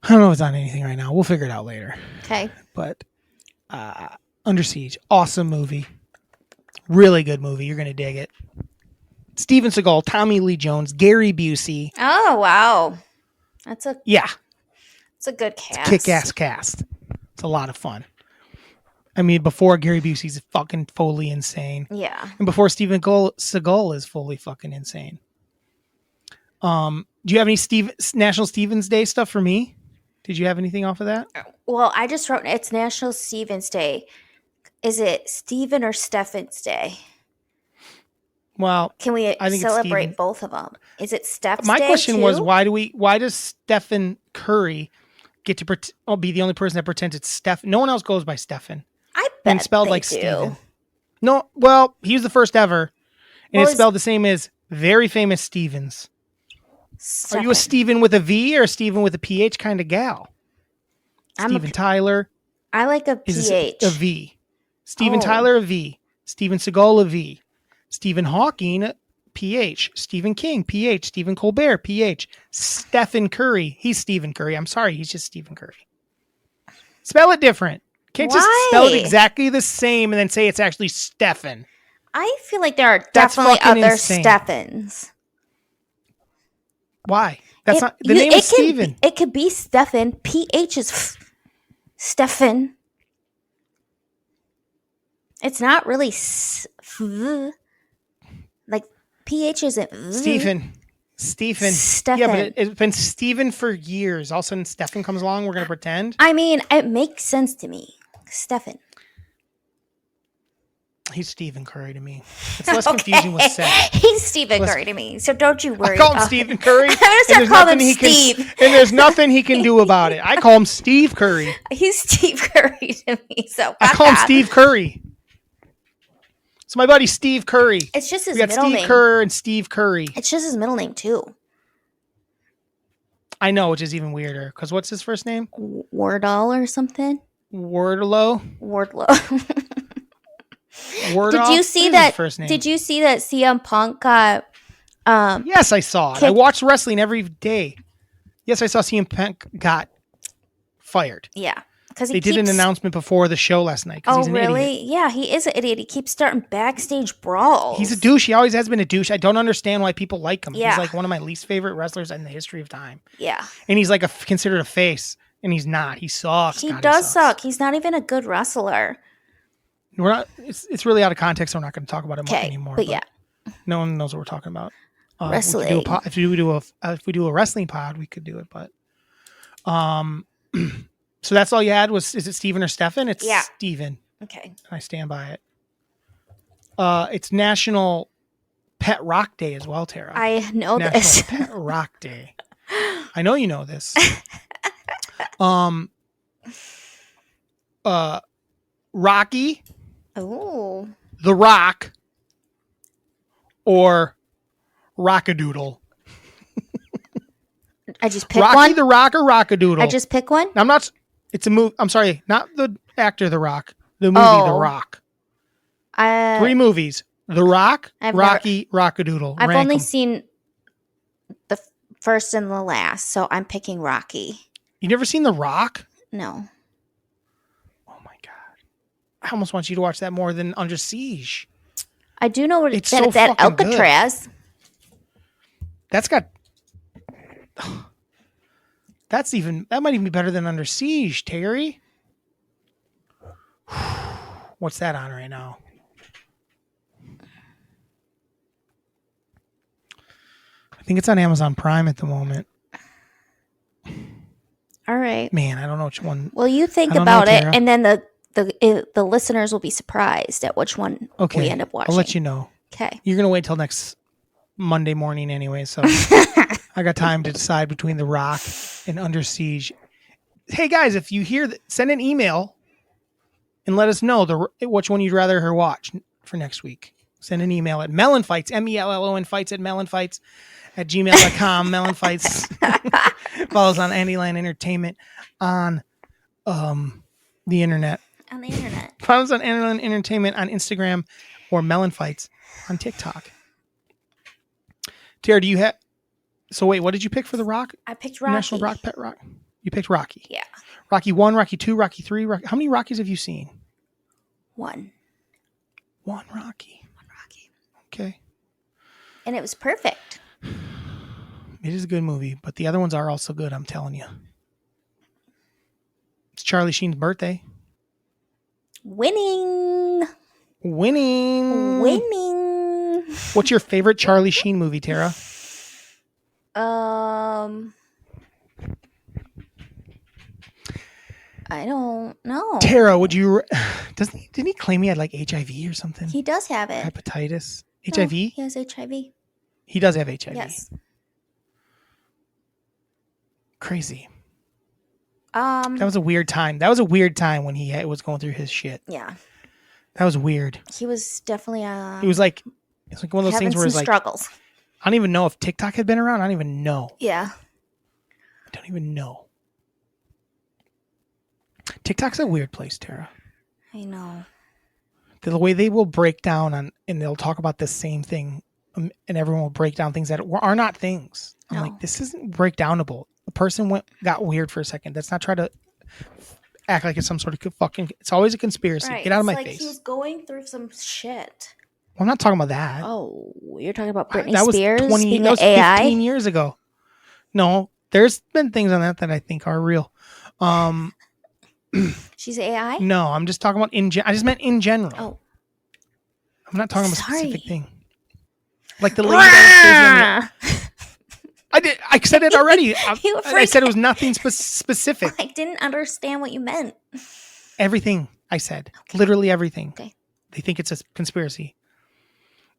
I don't know if it's on anything right now. We'll figure it out later. Okay. But Under Siege, awesome movie. Really good movie. You're going to dig it. Steven Seagal, Tommy Lee Jones, Gary Busey. Oh, wow. It's a good cast. It's a kick-ass cast. It's a lot of fun. I mean, before Gary Busey's fucking fully insane. Yeah. And before Steven Seagal is fully fucking insane. Do you have any National Stevens Day stuff for me? Did you have anything off of that? Well, I just wrote it's National Stevens Day. Is it Stephen or Stefan's Day? Well, can we celebrate both of them? Is it Steph's My Day question too? was why does Stephen Curry get to be the only person that pretends it's Steph? No one else goes by Stephen. I bet and spelled they like do. Steven. No, well, he was the first ever, and it's spelled the same as very famous Stevens. Stephen. Are you a Steven with a V or a Steven with a PH kind of gal? Steven Tyler. I like a PH. A V. Steven Tyler, a V. Steven Seagal, a V. Stephen Hawking, PH. Stephen King, PH. Stephen Colbert, PH. Stephen Curry. He's Stephen Curry. I'm sorry, he's just Stephen Curry. Spell it different. Can't just spell it exactly the same and then say it's actually Stephen. I feel like there are definitely other Stephens. Why? That's not the name is Stephen. It could be Stephen. PH is Stephen. It's not really like PH isn't Stephen. Stephen. Yeah, but it's been Stephen for years. All of a sudden, Stephen comes along. We're gonna pretend. I mean, it makes sense to me. Stephen. He's Stephen Curry to me. It's less confusing with Seth. He's Stephen Curry to me, so don't you worry. I call him Stephen Curry. I'm gonna start calling him Steve. And there's nothing he can do about it. I call him Steve Curry. He's Steve Curry to me, so I call him Steve Curry. It's my buddy Steve Curry. It's just his middle name. We got Steve Kerr and Steve Curry. It's just his middle name too. I know, which is even weirder. Because what's his first name? Wardall or something. Wardlow. Did you see that? Did you see that CM Punk got? Yes, I saw it. I watch wrestling every day. Yes, I saw CM Punk got fired. Yeah, because they did an announcement before the show last night. Oh, he's an really? Idiot. Yeah, he is an idiot. He keeps starting backstage brawls. He's a douche. He always has been a douche. I don't understand why people like him. Yeah. He's like one of my least favorite wrestlers in the history of time. Yeah, and he's like considered a face, and he's not. He sucks. He does suck. He's not even a good wrestler. We're not. It's really out of context. So we're not going to talk about it much anymore. But yeah, no one knows what we're talking about. Wrestling. If we do a wrestling pod, we could do it. But so that's all you had was is it Steven or Stefan? It's Steven. Okay, I stand by it. It's National Pet Rock Day as well, Tara. I know this. National Pet Rock Day. I know you know this. Rocky. Oh. The Rock. Or Rockadoodle. I just pick Rocky one. the Rock or Rockadoodle. I just pick one. I'm not. It's a movie. I'm sorry, not the actor The Rock. The movie The Rock. 3 movies: The Rock, Rocky, Rockadoodle. I've only seen the first and the last, so I'm picking Rocky. You never seen The Rock? No. Oh my god! I almost want you to watch that more than Under Siege. I do know that it's at Alcatraz. Good. That's got. That might even be better than Under Siege, Terry. What's that on right now? I think it's on Amazon Prime at the moment. All right. Man, I don't know which one. Well, you think about it, and then the listeners will be surprised at which one we end up watching. I'll let you know. Okay. You're going to wait till next Monday morning anyway, so I got time to decide between The Rock and Under Siege. Hey, guys, if you hear send an email and let us know which one you'd rather her watch for next week. Send an email at MELLONfights, MELLONfights at MELLONfights@gmail.com. MELLONfights. Follow us on Andyland Entertainment on the internet. On the internet. Follow us on Andyland Entertainment on Instagram or MELLONfights on TikTok. Tara, do you have... So wait, what did you pick for The Rock? I picked Rocky. National Rock Pet Rock? You picked Rocky. Yeah. Rocky 1, Rocky 2, Rocky 3. How many Rockies have you seen? One Rocky. Okay. And it was perfect. It is a good movie, but the other ones are also good, I'm telling you. It's Charlie Sheen's birthday. Winning. What's your favorite Charlie Sheen movie, Tara? I don't know. Tara, didn't he claim he had like HIV or something? He does have it. Hepatitis? No, HIV? He has HIV. He does have HIV. Yes. Crazy. That was a weird time. That was a weird time when he was going through his shit. Yeah. That was weird. He was definitely It was like one of those things where it's like struggles. I don't even know if TikTok had been around. I don't even know. Yeah. I don't even know. TikTok's a weird place, Tara. I know. The way they will break down and they'll talk about the same thing, and everyone will break down things that are not things. I'm like, this isn't breakdownable. The person got weird for a second. Let's not try to act like it's some sort of fucking... It's always a conspiracy. Right. Get out of my face. He was going through some shit. Well, I'm not talking about that. Oh, you're talking about Britney that Spears was being that was AI? 15 years ago. No, there's been things on that I think are real. She's AI? No, I'm just talking about I just meant in general. Oh. I'm not talking about a specific thing. Like the lady that was crazy on I said it already. I said it was nothing specific. I didn't understand what you meant. Everything I said. Okay. Literally everything. Okay. They think it's a conspiracy.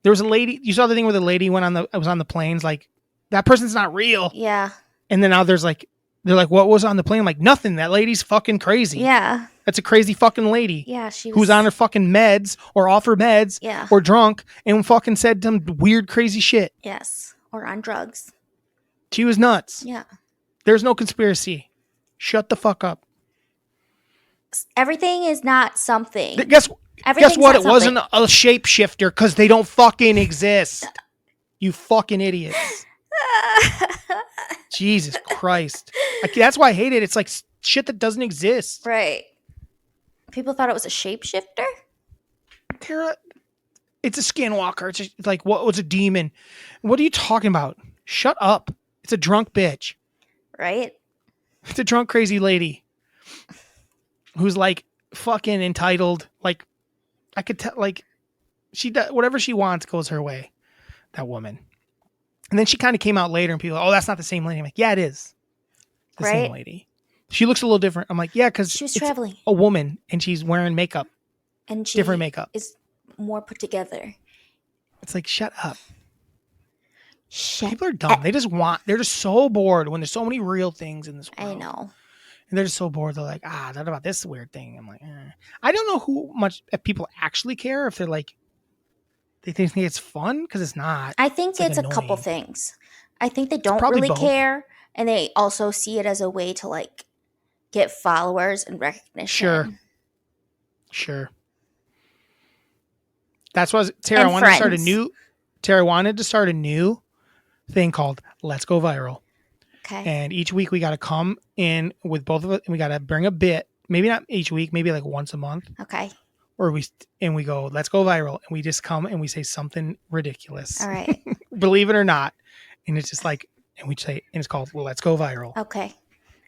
There was a lady, you saw the thing where the lady was on the planes, like, that person's not real. Yeah. And then now they're like, what was on the plane? I'm like, nothing. That lady's fucking crazy. Yeah. That's a crazy fucking lady. Yeah, who's on her fucking meds or off her meds. Yeah. Or drunk and fucking said some weird, crazy shit. Yes. Or on drugs. She was nuts. Yeah. There's no conspiracy. Shut the fuck up. Everything is not something. Guess what? It wasn't a shapeshifter because they don't fucking exist. You fucking idiots. Jesus Christ. That's why I hate it. It's like shit that doesn't exist. Right. People thought it was a shapeshifter? Tara, it's a skinwalker. It's like, what was a demon? What are you talking about? Shut up. It's a drunk bitch. Right? It's a drunk, crazy lady who's like fucking entitled. Like, I could tell, like, she does whatever she wants goes her way. That woman. And then she kind of came out later and people, that's not the same lady. I'm like, yeah, it is. The same lady. She looks a little different. I'm like, yeah, because she was traveling. A woman and she's wearing makeup. And she different makeup. Is more put together. It's like, shut up. People are dumb. They're just so bored when there's so many real things in this world. I know. And they're just so bored. They're like, what about this weird thing? I'm like, I don't know if people actually care, if they're like, they think it's fun, because it's not. I think it's a couple things. I think they don't really care, and they also see it as a way to like get followers and recognition. Sure. That's why Tara wanted to start a new thing called Let's Go Viral. Okay. And each week we got to come in with both of us, and we got to bring a bit. Maybe not each week, maybe like once a month. Okay. Or we go, let's go viral, and we just come and we say something ridiculous. All right. Believe it or not, and it's just like, and we say, and it's called Let's Go Viral. Okay.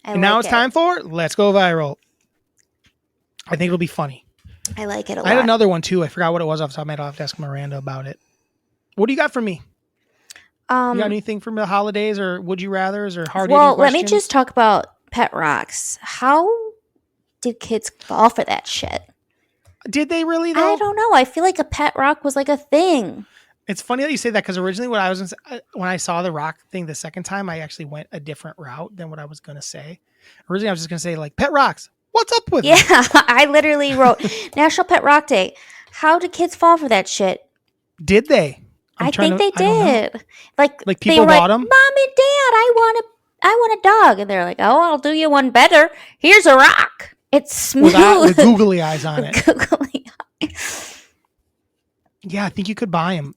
And now it's time for Let's Go Viral. I think it'll be funny. I like it a lot. I had another one too. I forgot what it was off the top of my head. I'll have to ask Miranda about it. What do you got for me? You got anything from the holidays or would you rathers or hard hitting questions? Well, let me just talk about pet rocks. How did kids fall for that shit? Did they really though? I don't know. I feel like a pet rock was like a thing. It's funny that you say that because originally when I saw the rock thing the second time, I actually went a different route than what I was going to say. Originally, I was just going to say like pet rocks. What's up with it? I literally wrote National Pet Rock Day. How did kids fall for that shit? Did they? I think they did. Like people bought them? Mom and Dad, I want a dog. And they're like, oh, I'll do you one better. Here's a rock. It's smooth. With googly eyes on it. Googly eyes. Yeah, I think you could buy them.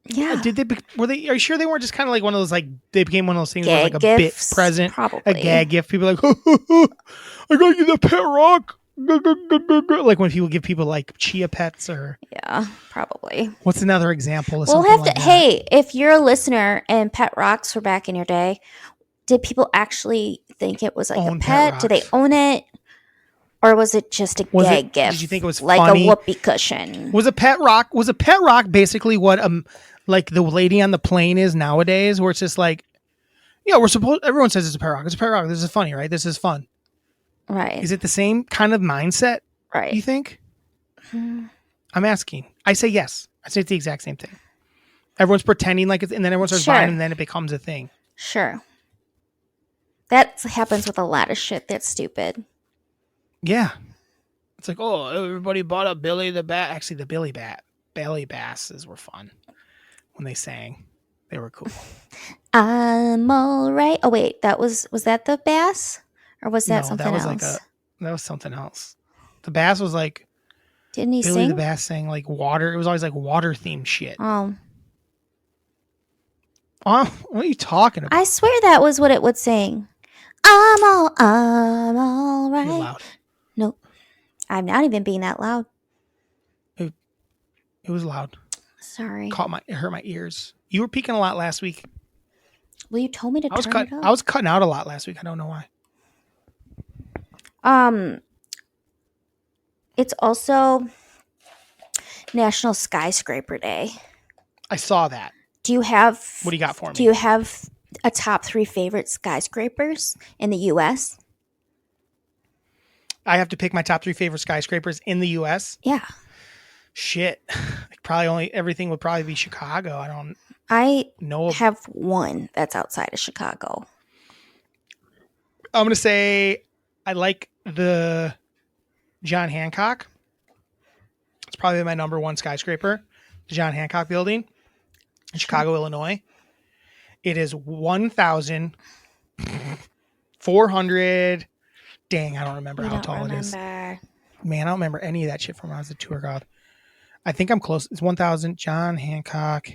Yeah. Are you sure they weren't just kind of like one of those, like, they became one of those things gag where like a gifts, bit present, probably. A gag gift. People are like, I got you the pet rock. Like when people give people like chia pets or. Yeah, probably. What's another example of we'll something like that? Hey, if you're a listener and pet rocks were back in your day, did people actually think it was like a pet? Did they own it? Or was it just a gag gift? Did you think it was like funny? A whoopee cushion? Was a pet rock basically what like the lady on the plane is nowadays, where it's just like, yeah, everyone says it's a pet rock. It's a pet rock. This is funny, right? This is fun. Right. Is it the same kind of mindset? Right. You think? I'm asking. I say yes. I say it's the exact same thing. Everyone's pretending like it's, and then everyone starts buying, and then it becomes a thing. Sure. That happens with a lot of shit that's stupid. Yeah. It's like, oh, everybody bought a Billy the Bat. Actually, the belly basses were fun when they sang. They were cool. I'm all right. Oh, wait. Was that the bass? Or was that something else? That was something else. The bass was like, didn't he Billy sing? the Bass sang like water. It was always like water themed shit. Oh. What are you talking about? I swear that was what it would sing. I'm all right. You're loud. Nope. I'm not even being that loud. It was loud. Sorry. It hurt my ears. You were peaking a lot last week. Well, you told me to turn it up. I was cutting out a lot last week. I don't know why. It's also National Skyscraper Day. I saw that. Do you have... What do you got for me? Do you have a top 3 favorite skyscrapers in the U.S.? I have to pick my top 3 favorite skyscrapers in the U.S.? Yeah. Shit. Everything would probably be Chicago. I have one that's outside of Chicago. I'm going to say I like the John Hancock. It's probably my number 1 skyscraper. The John Hancock building in Chicago, Illinois. It is 1,400. Dang, I don't remember how tall it is. Man, I don't remember any of that shit from when I was a tour guide. I think I'm close. It's 1,000. John Hancock.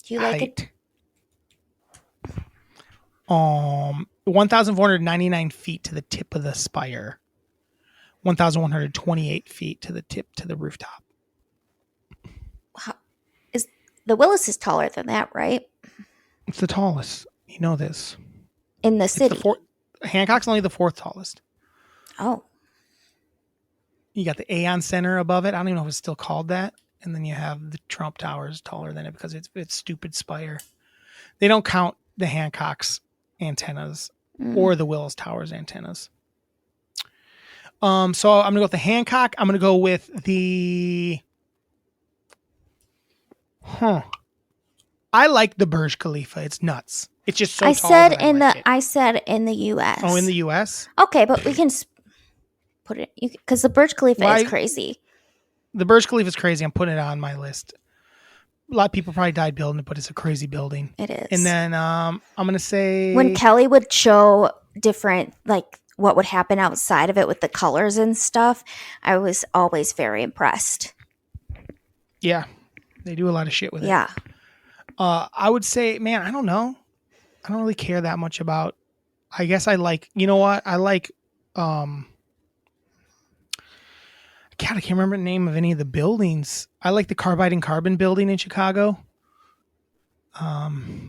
Do you like it? 1,499 feet to the tip of the spire. 1,128 feet to the tip to the rooftop. The Willis is taller than that, right? It's the tallest. You know this. In the city. Hancock's only the 4th tallest. Oh. You got the Aon Center above it. I don't even know if it's still called that. And then you have the Trump Towers taller than it because it's stupid spire. They don't count the Hancock's antennas or the Willis Towers antennas. So I'm going to go with the Hancock. I'm going to go with the... I like the Burj Khalifa. It's nuts. It's just so tall. I said in the U.S. Oh, in the U.S.? Okay, but we can put it... Because the Burj Khalifa is crazy. The Burj Khalifa is crazy. I'm putting it on my list. A lot of people probably died building it, but it's a crazy building. It is. And then I'm going to say... When Kelly would show different, like, what would happen outside of it with the colors and stuff, I was always very impressed. Yeah. They do a lot of shit with it. Yeah. I would say, man, I don't know. I don't really care that much about. I guess I like. You know what? I like. God, I can't remember the name of any of the buildings. I like the Carbide and Carbon building in Chicago.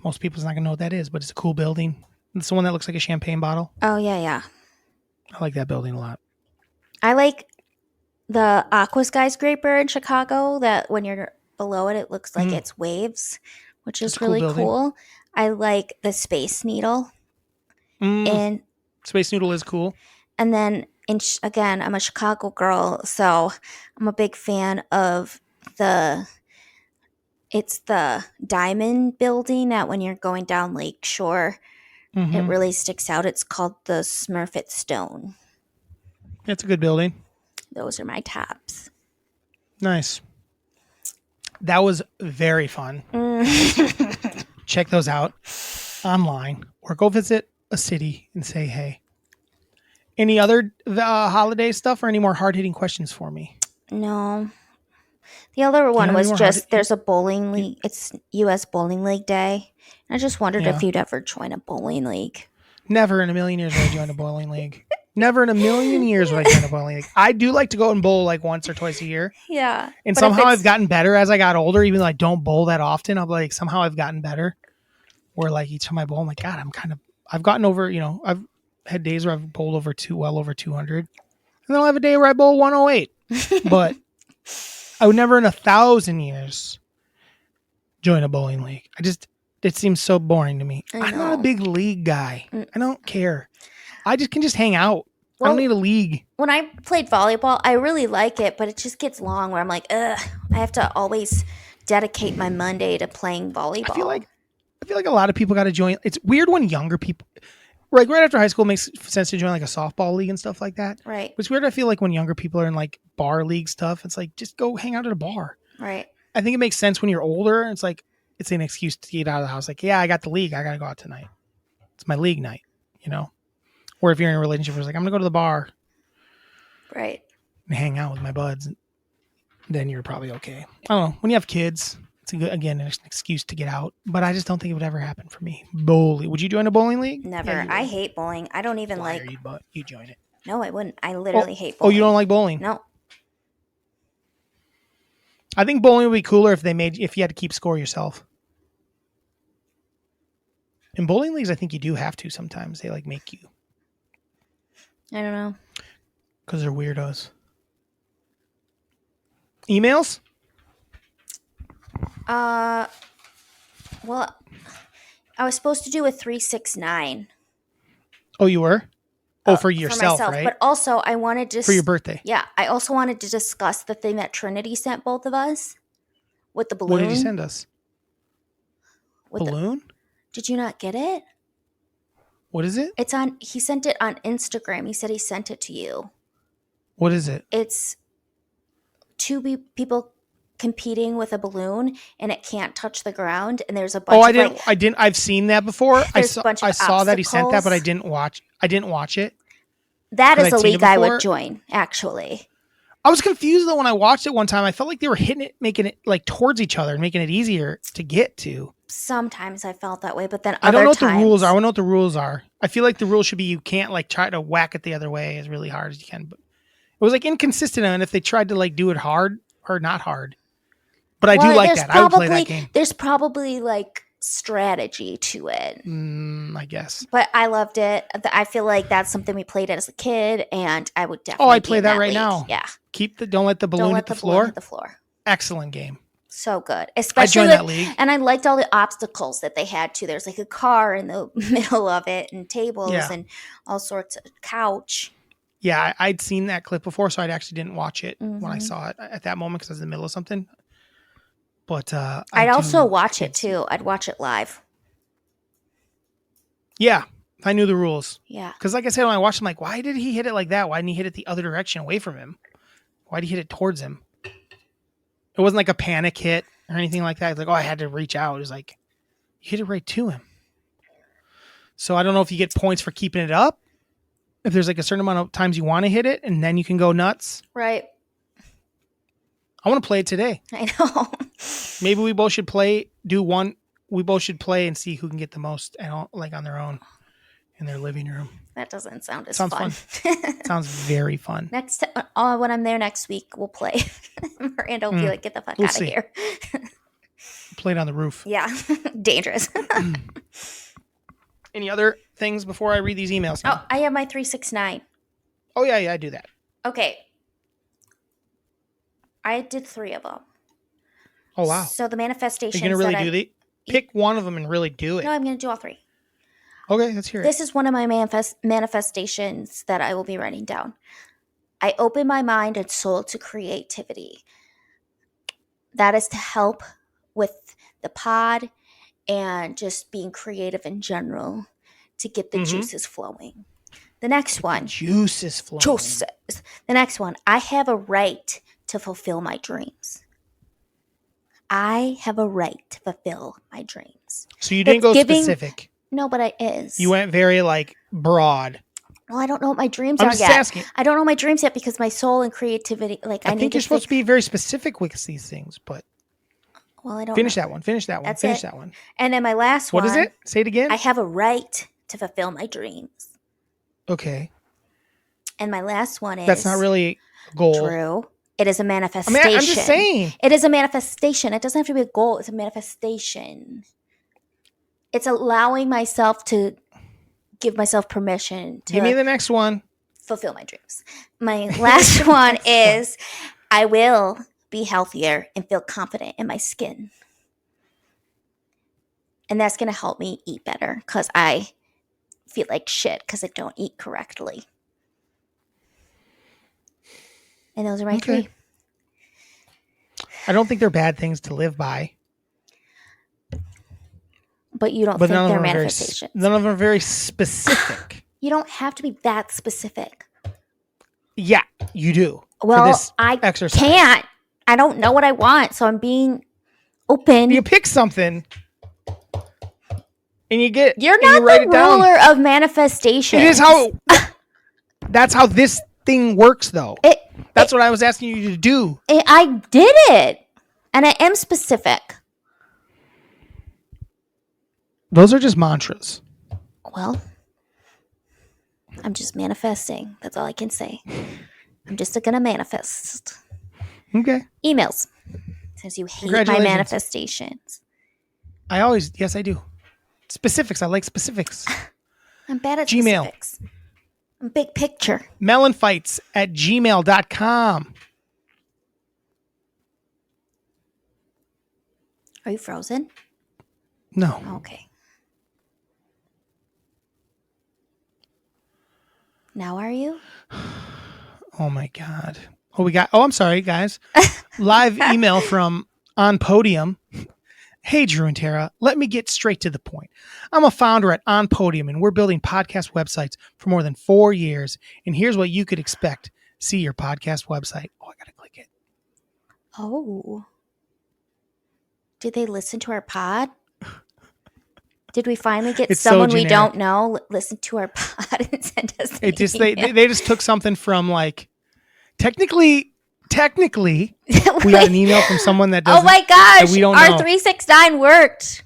Most people's not gonna know what that is, but it's a cool building. It's the one that looks like a champagne bottle. Oh yeah. I like that building a lot. I like the Aqua skyscraper in Chicago. That when you're below it, it looks like it's waves, which is really cool. I like the Space Needle. And Space Needle is cool. And then again, I'm a Chicago girl, so I'm a big fan of it's the Diamond building that when you're going down Lake Shore, it really sticks out. It's called the Smurfit Stone. It's a good building. Those are my tops. Nice. That was very fun. Check those out online or go visit a city and say hey. Any other holiday stuff or any more hard-hitting questions for me? No. The other one was just there's a bowling league. It's U.S. Bowling League Day. I just wondered if you'd ever join a bowling league. Never in a million years would I join a bowling league. Never in a million years would I join a bowling league. I do like to go and bowl like once or twice a year. Yeah. And somehow I've gotten better as I got older, even though I don't bowl that often. I'm like, somehow I've gotten better. Where like each time I bowl, I'm like, God, I've gotten over, I've had days where I've bowled well over 200. And then I'll have a day where I bowl 108. But I would never in 1,000 years join a bowling league. It seems so boring to me. I'm not a big league guy. I don't care. I can just hang out. I don't need a league. When I played volleyball, I really like it, but it just gets long where I'm like, ugh, I have to always dedicate my Monday to playing volleyball. I feel like a lot of people got to join. It's weird when younger people, like right after high school, it makes sense to join like a softball league and stuff like that. Right. It's weird. I feel like when younger people are in like bar league stuff, it's like, just go hang out at a bar. Right. I think it makes sense when you're older. It's like, it's an excuse to get out of the house. Like, yeah, I got the league. I got to go out tonight. It's my league night, Or if you're in a relationship where it's like, I'm going to go to the bar. Right. And hang out with my buds. Then you're probably okay. I don't know. When you have kids, it's an excuse to get out. But I just don't think it would ever happen for me. Bowling. Would you join a bowling league? Never. Yeah, I hate bowling. I don't even You join it. No, I wouldn't. I literally hate bowling. Oh, you don't like bowling? No. I think bowling would be cooler if you had to keep score yourself. In bowling leagues, I think you do have to sometimes. They make you. I don't know. Because they're weirdos. Emails? Well, I was supposed to do a 369. Oh, you were? Oh, for yourself, right? But also, I wanted to... For your birthday. Yeah. I also wanted to discuss the thing that Trinity sent both of us with the balloon. What did he send us? Balloon? Did you not get it? What is it? He sent it on Instagram. He said he sent it to you. What is it? It's two people competing with a balloon and it can't touch the ground and there's a bunch I've seen that before. I saw that he sent that, but I didn't watch it. That is a league I would join, actually. I was confused though when I watched it one time. I felt like they were hitting it, making it like towards each other and making it easier to get to. Sometimes I felt that way, but then I don't know what the rules are. I don't know what the rules are. I feel like the rule should be you can't try to whack it the other way as really hard as you can. But it was inconsistent, and if they tried to do it hard or not hard. But I do like that. I would play that game. There's probably strategy to it. I guess. But I loved it. I feel like that's something we played as a kid, and I would definitely. Oh, I'd play that right now. Yeah. Don't let the balloon hit the floor. Hit the floor. Excellent game. So good. Especially that league. And I liked all the obstacles that they had too. There's a car in the middle of it and tables and all sorts of couch. Yeah, I'd seen that clip before, so I actually didn't watch it when I saw it at that moment because I was in the middle of something. But I'd also watch it too. I'd watch it live. Yeah, I knew the rules. Yeah. Because like I said, when I watched him, why did he hit it like that? Why didn't he hit it the other direction away from him? Why did he hit it towards him? It wasn't like a panic hit or anything like that. It's I had to reach out. It was you hit it right to him. So I don't know if you get points for keeping it up. If there's a certain amount of times you want to hit it and then you can go nuts. Right. I want to play it today. I know. Maybe we both should do one we both should play and see who can get the most, like on their own in their living room. That doesn't sound as Sounds fun. Sounds very fun. Next, when I'm there next week, we'll play. Miranda will be like, "Get the fuck out of here." Play it on the roof. Yeah, dangerous. Any other things before I read these emails? Oh, I have my 369. Oh yeah, I do that. Okay, I did 3 of them. Oh wow! So the manifestations. You're gonna really pick one of them and really do it. No, I'm gonna do all 3. Okay, let's hear it. This is one of my manifestations that I will be writing down. I open my mind and soul to creativity. That is to help with the pod and just being creative in general to get the juices flowing. The next one. Juices flowing. Juices. The next one. I have a right to fulfill my dreams. I have a right to fulfill my dreams. So you didn't go specific. No, but it is. You went very broad. Well, I don't know what my dreams are yet. Asking. I don't know my dreams yet because my soul and creativity. I think you're supposed to be very specific with these things, but. Well, I don't finish know. that one. Finish that one. That's finish it. That one. And then my last one. What is it? Say it again. I have a right to fulfill my dreams. Okay. And my last one is. That's not really a goal. True. It is a manifestation. I'm just saying. It is a manifestation. It doesn't have to be a goal. It's a manifestation. It's allowing myself to give myself permission to. Give me the next one. Fulfill my dreams. My last one is I will be healthier and feel confident in my skin. And that's going to help me eat better because I feel like shit because I don't eat correctly. And those are my 3. I don't think they're bad things to live by. But you don't think they're manifestations. None of them are very specific. You don't have to be that specific. Yeah, you do. Well, I can't. I don't know what I want, so I'm being open. You pick something, and you get. You're not the ruler of manifestation. It is how. That's how this thing works, though. That's what I was asking you to do. I did it, and I am specific. Those are just mantras. Well, I'm just manifesting. That's all I can say. I'm just going to manifest. Okay. Emails. Says you hate my manifestations. Yes, I do. Specifics. I like specifics. I'm bad at Gmail. Specifics. I'm big picture. MELLONfights@gmail.com. Are you frozen? No. Okay. Now are you? Oh my God. I'm sorry, guys. Live email from On Podium. Hey, Drew and Tara, let me get straight to the point. I'm a founder at On Podium, and we're building podcast websites for more than 4 years. And here's what you could expect. See your podcast website. Oh, I got to click it. Oh. Did they listen to our pod? Did we finally get someone we don't know listen to our pod and send us an email? They just took something from technically we got an email from someone that doesn't. Oh my gosh, we don't our know. 369 worked.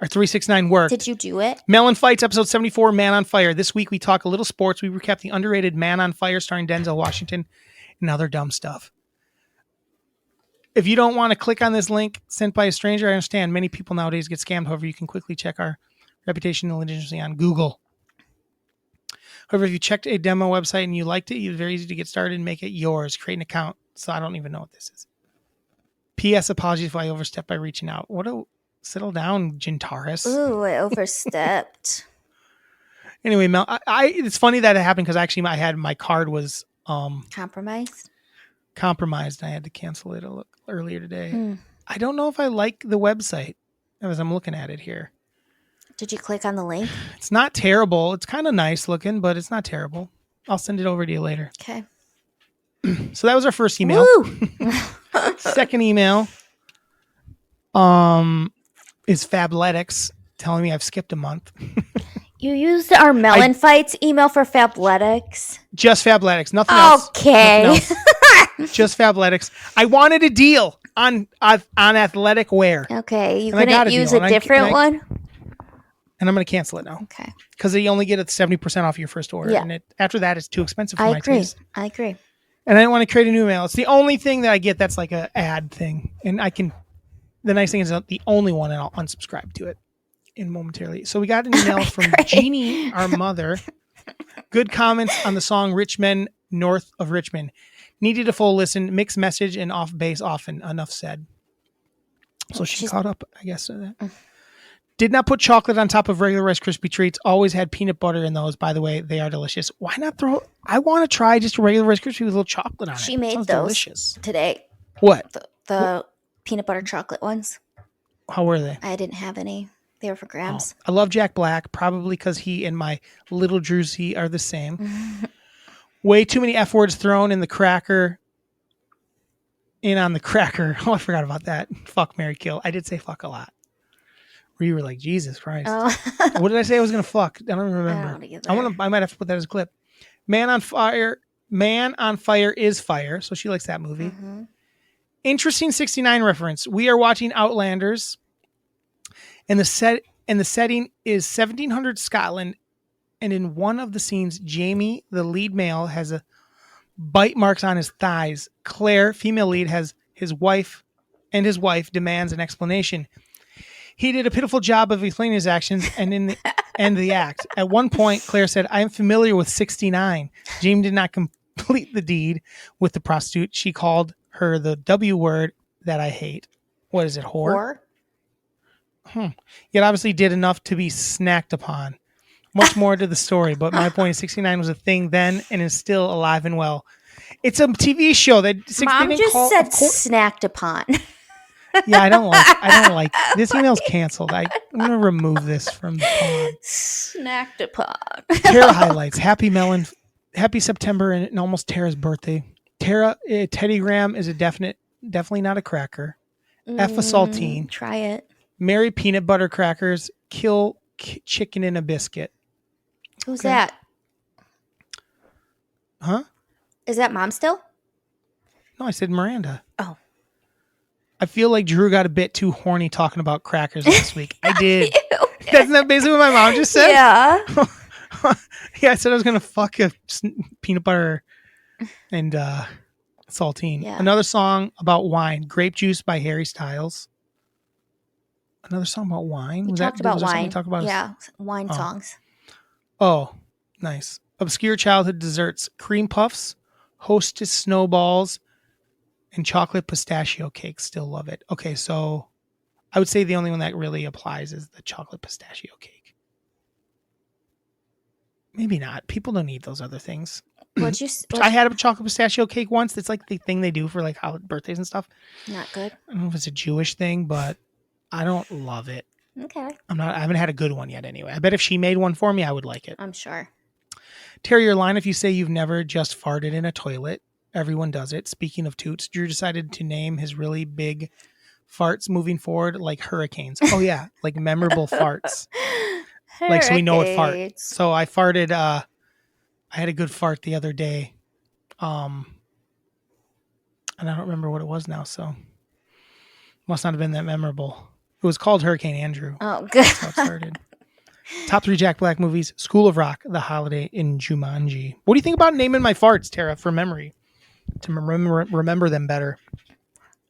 Our 369 worked. Did you do it? Melon Fights, episode 74, Man on Fire. This week we talk a little sports. We recap the underrated Man on Fire starring Denzel Washington and other dumb stuff. If you don't want to click on this link sent by a stranger, I understand. Many people nowadays get scammed. However, you can quickly check our reputation and legitimacy on Google. However, if you checked a demo website and you liked it, it's very easy to get started and make it yours. Create an account. So I don't even know what this is. P.S. Apologies if I overstepped by reaching out. Settle down, Gintaris. Ooh, I overstepped. Anyway, Mel, it's funny that it happened because actually my card was compromised. I had to cancel it earlier today. I don't know if I like the website as I'm looking at it here. Did you click on the link? It's not terrible. It's kind of nice looking, but it's not terrible. I'll send it over to you later. Okay. So that was our first email. Second email is Fabletics telling me I've skipped a month. You used our Melon Fights email for Fabletics? Just Fabletics. Nothing else. Okay. Just Fabletics. I wanted a deal. on athletic wear. Okay, you couldn't use a different one? And I'm going to cancel it now. Okay. Because you only get it 70% off your first order. Yeah. And after that, it's too expensive for my taste. I agree. And I didn't want to create a new email. It's the only thing that I get that's like an ad thing. And the nice thing is the only one, and I'll unsubscribe to it momentarily. So we got an email from Jeannie, our mother. Good comments on the song Rich Men North of Richmond. Needed a full listen, mixed message, and off base often. Enough said. So she's caught up, I guess. Did not put chocolate on top of regular Rice Krispie treats. Always had peanut butter in those. By the way, they are delicious. Why not I want to try just a regular Rice Krispie with a little chocolate on it. She made those delicious today. What? The peanut butter chocolate ones. How were they? I didn't have any. They were for grams. I love Jack Black, probably because he and my little Druzy are the same. Way too many F words thrown in the cracker. On the cracker. Oh, I forgot about that. Fuck, marry, kill. I did say fuck a lot. Where you were like, Jesus Christ. Oh. What did I say I was going to fuck? I don't remember. I might have to put that as a clip. Man on Fire is Fire. So she likes that movie. Mm-hmm. Interesting 69 reference. We are watching Outlanders. And the setting is 1700 Scotland. And in one of the scenes, Jamie, the lead male, has a bite marks on his thighs. Claire, female lead, has his wife demands an explanation. He did a pitiful job of explaining his actions and in the end of the act. At one point, Claire said, I am familiar with 69. Jamie did not complete the deed with the prostitute. She called her the W word that I hate. What is it, whore? Yet obviously did enough to be snacked upon. Much more to the story, but my point is 69 was a thing then and is still alive and well. It's a TV show that Mom just said snacked upon. Yeah, I don't like this email's canceled. I'm gonna remove this from the pod. Snacked upon. Tara highlights. Happy September and almost Tara's birthday. Tara, Teddy Graham is definitely not a cracker. F a saltine. Try it. Mary peanut butter crackers. Kill chicken in a biscuit. Who's that? Huh? Is that Mom still? No, I said Miranda. Oh. I feel like Drew got a bit too horny talking about crackers last week. I did. Isn't that basically what my mom just said? Yeah. Yeah, I said I was going to fuck a peanut butter and saltine. Yeah. Another song about wine. Grape Juice by Harry Styles. Another song about wine? We talked about wine. Wine songs. Oh, nice. Obscure childhood desserts. Cream puffs, Hostess snowballs, and chocolate pistachio cake. Still love it. Okay, so I would say the only one that really applies is the chocolate pistachio cake. Maybe not. People don't eat those other things. I had a chocolate pistachio cake once. It's like the thing they do for like birthdays and stuff. Not good. I don't know if it's a Jewish thing, but I don't love it. Okay. I haven't had a good one yet anyway. I bet if she made one for me, I would like it. I'm sure. Terry, your line, if you say you've never just farted in a toilet, everyone does it. Speaking of toots, Drew decided to name his really big farts moving forward like hurricanes. Oh, yeah. Like memorable farts. Like, so we know what fart. So I farted. I had a good fart the other day. And I don't remember what it was now. So must not have been that memorable. It was called Hurricane Andrew. Oh, good. That's how it started. Top 3 Jack Black movies: School of Rock, The Holiday, and Jumanji. What do you think about naming my farts, Tara, for memory? To remember them better.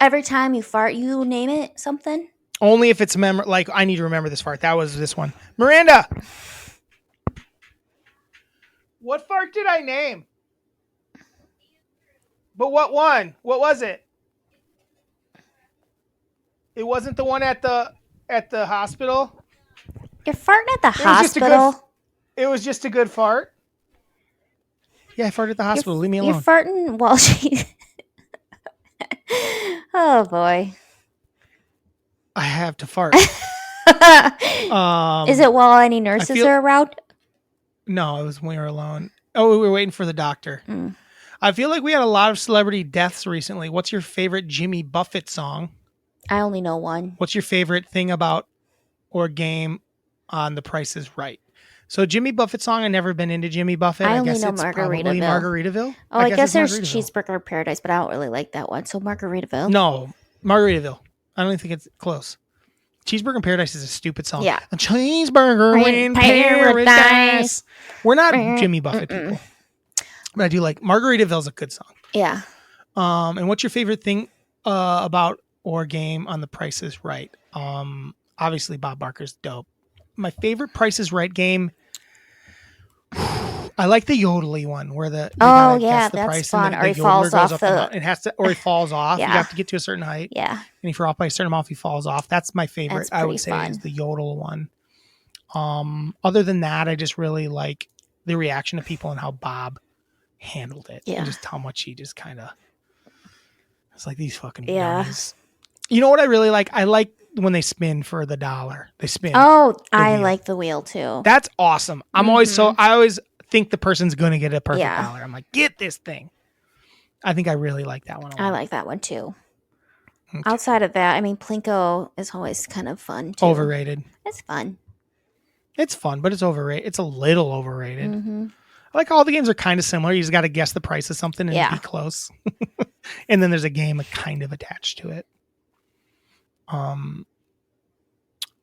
Every time you fart, you name it something? Only if it's like I need to remember this fart. That was this one. Miranda! What fart did I name? But what one? What was it? It wasn't the one at the hospital? You're farting at the hospital? It was just a good fart. Yeah, I farted at the hospital. Leave me alone. You're farting while she... Oh, boy. I have to fart. Is it while any nurses are around? No, it was when we were alone. Oh, we were waiting for the doctor. I feel like we had a lot of celebrity deaths recently. What's your favorite Jimmy Buffett song? I only know one. What's your favorite thing about or game on The Price is Right? So Jimmy Buffett song, I've never been into Jimmy Buffett. I only guess know it's Margaritaville. Probably Margaritaville. Oh, I guess there's Cheeseburger Paradise, but I don't really like that one. So Margaritaville. No, Margaritaville. I don't even think it's close. Cheeseburger in Paradise is a stupid song. Yeah. A cheeseburger in paradise. We're not Jimmy Buffett people. But I do like Margaritaville's a good song. Yeah. And what's your favorite thing about or game on The Price is Right? Obviously Bob Barker's dope. My favorite Price is Right game, I like the yodely one where the that's price fun. and or he falls off it has to, or he falls off. You have to get to a certain height. Yeah. And if you're off by a certain amount, he falls off. That's my favorite. I would say fun. Is the yodel one. Other than that, I just really like the reaction of people and how Bob handled it. Yeah. And just how much he just kind of, it's like these fucking dummies. You know what I really like? I like when they spin for the $1. They spin. Oh, I like the wheel too. That's awesome. I always think the person's going to get a perfect $1. I'm like, get this thing. I think I really like that one a lot. I like that one too. Okay. Outside of that, I mean, Plinko is always kind of fun too. Overrated. It's fun. It's fun, but it's overrated. It's a little overrated. I like all the games are kind of similar. You just got to guess the price of something and be close. And then there's a game kind of attached to it.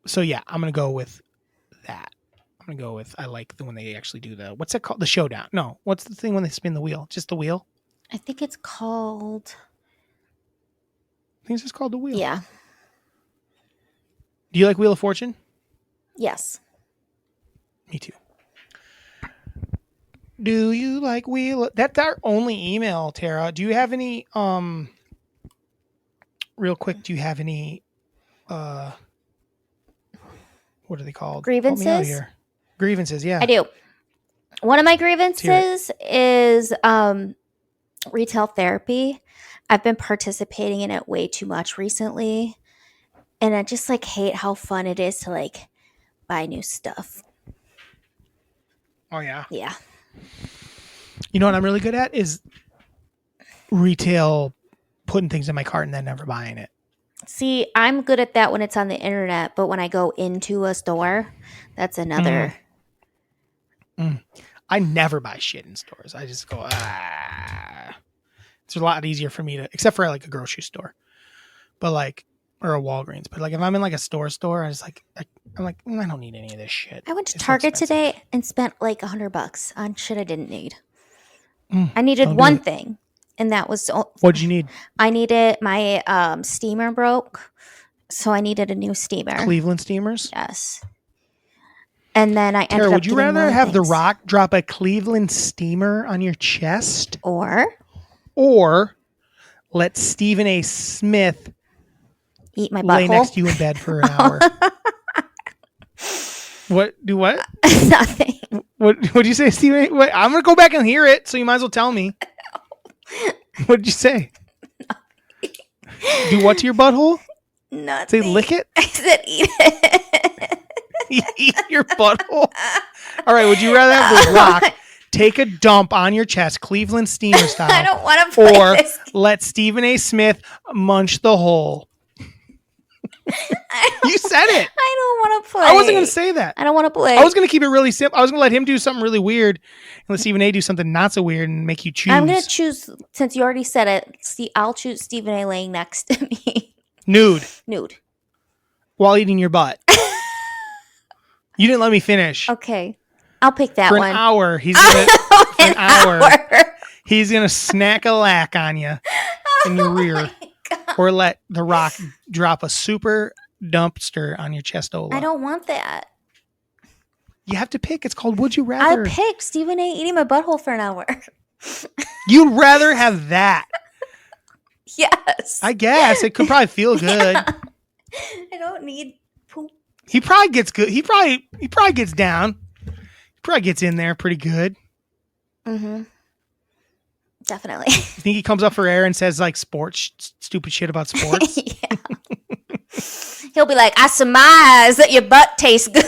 So yeah, I'm going to go with that. I'm going to go with, I like the when they actually do what's that called? The showdown. No, what's the thing when they spin the wheel? Just the wheel? I think it's called. I think it's just called the wheel. Yeah. Do you like Wheel of Fortune? Yes. Me too. Do you like That's our only email, Tara. Do you have any, real quick, do you have any, what are they called? Grievances? Help me out here. Grievances, yeah. I do. One of my grievances is retail therapy. I've been participating in it way too much recently. And I just hate how fun it is to buy new stuff. Oh, yeah? Yeah. You know what I'm really good at is retail, putting things in my cart and then never buying it. See, I'm good at that when it's on the internet, but when I go into a store, that's another. I never buy shit in stores. I just go, It's a lot easier for me to, except for a grocery store, but or a Walgreens. But if I'm in a store, I just I'm I don't need any of this shit. I went to Target today and spent $100 on shit I didn't need. I needed one thing, and that was. What'd you need? I needed my steamer broke, so I needed a new steamer. Cleveland steamers. Yes. And then I ended Tara, up. Would you rather have The Rock drop a Cleveland steamer on your chest, or let Stephen A. Smith eat my butthole? Lay next to you in bed for an hour? What? Nothing. What'd you say, Stephen A? Wait, I'm gonna go back and hear it, so you might as well tell me. What did you say? Nothing. Do what to your butthole? Nothing. Say lick it? I said eat it. Eat your butthole? All right, would you rather have The Rock take a dump on your chest, Cleveland steamer style? I don't want to play or this game. Let Stephen A. Smith munch the hole? You said it. I don't want to play. I wasn't going to say that. I don't want to play. I was going to keep it really simple. I was going to let him do something really weird and let Stephen A. do something not so weird and make you choose. I'm going to choose, since you already said it, I'll choose Stephen A. laying next to me. Nude. While eating your butt. You didn't let me finish. Okay. I'll pick that one. For an hour, he's going to... an hour. He's going to snack a lack on you in your rear. Or let The Rock drop a super dumpster on your chestola. I don't want that. You have to pick. It's called Would You Rather. I pick Stephen A. eating my butthole for an hour. You'd rather have that. Yes. I guess. It could probably feel good. I don't need poop. He probably gets good. He probably gets down. He probably gets in there pretty good. Mm-hmm. Definitely. You think he comes up for air and says stupid shit about sports? Yeah. He'll be like, I surmise that your butt tastes good.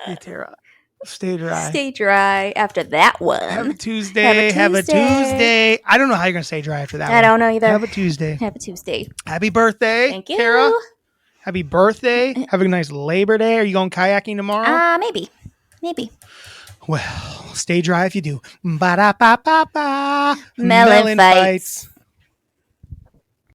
Hey, Tara, stay dry. Stay dry after that one. Have a Tuesday. Have a Tuesday. I don't know how you're going to stay dry after that one. I don't know either. Have a Tuesday. Happy birthday. Thank you. Tara. Happy birthday. Have a nice Labor Day. Are you going kayaking tomorrow? Maybe. Maybe. Well, stay dry if you do. Ba-da-ba-ba-ba. Melon fights.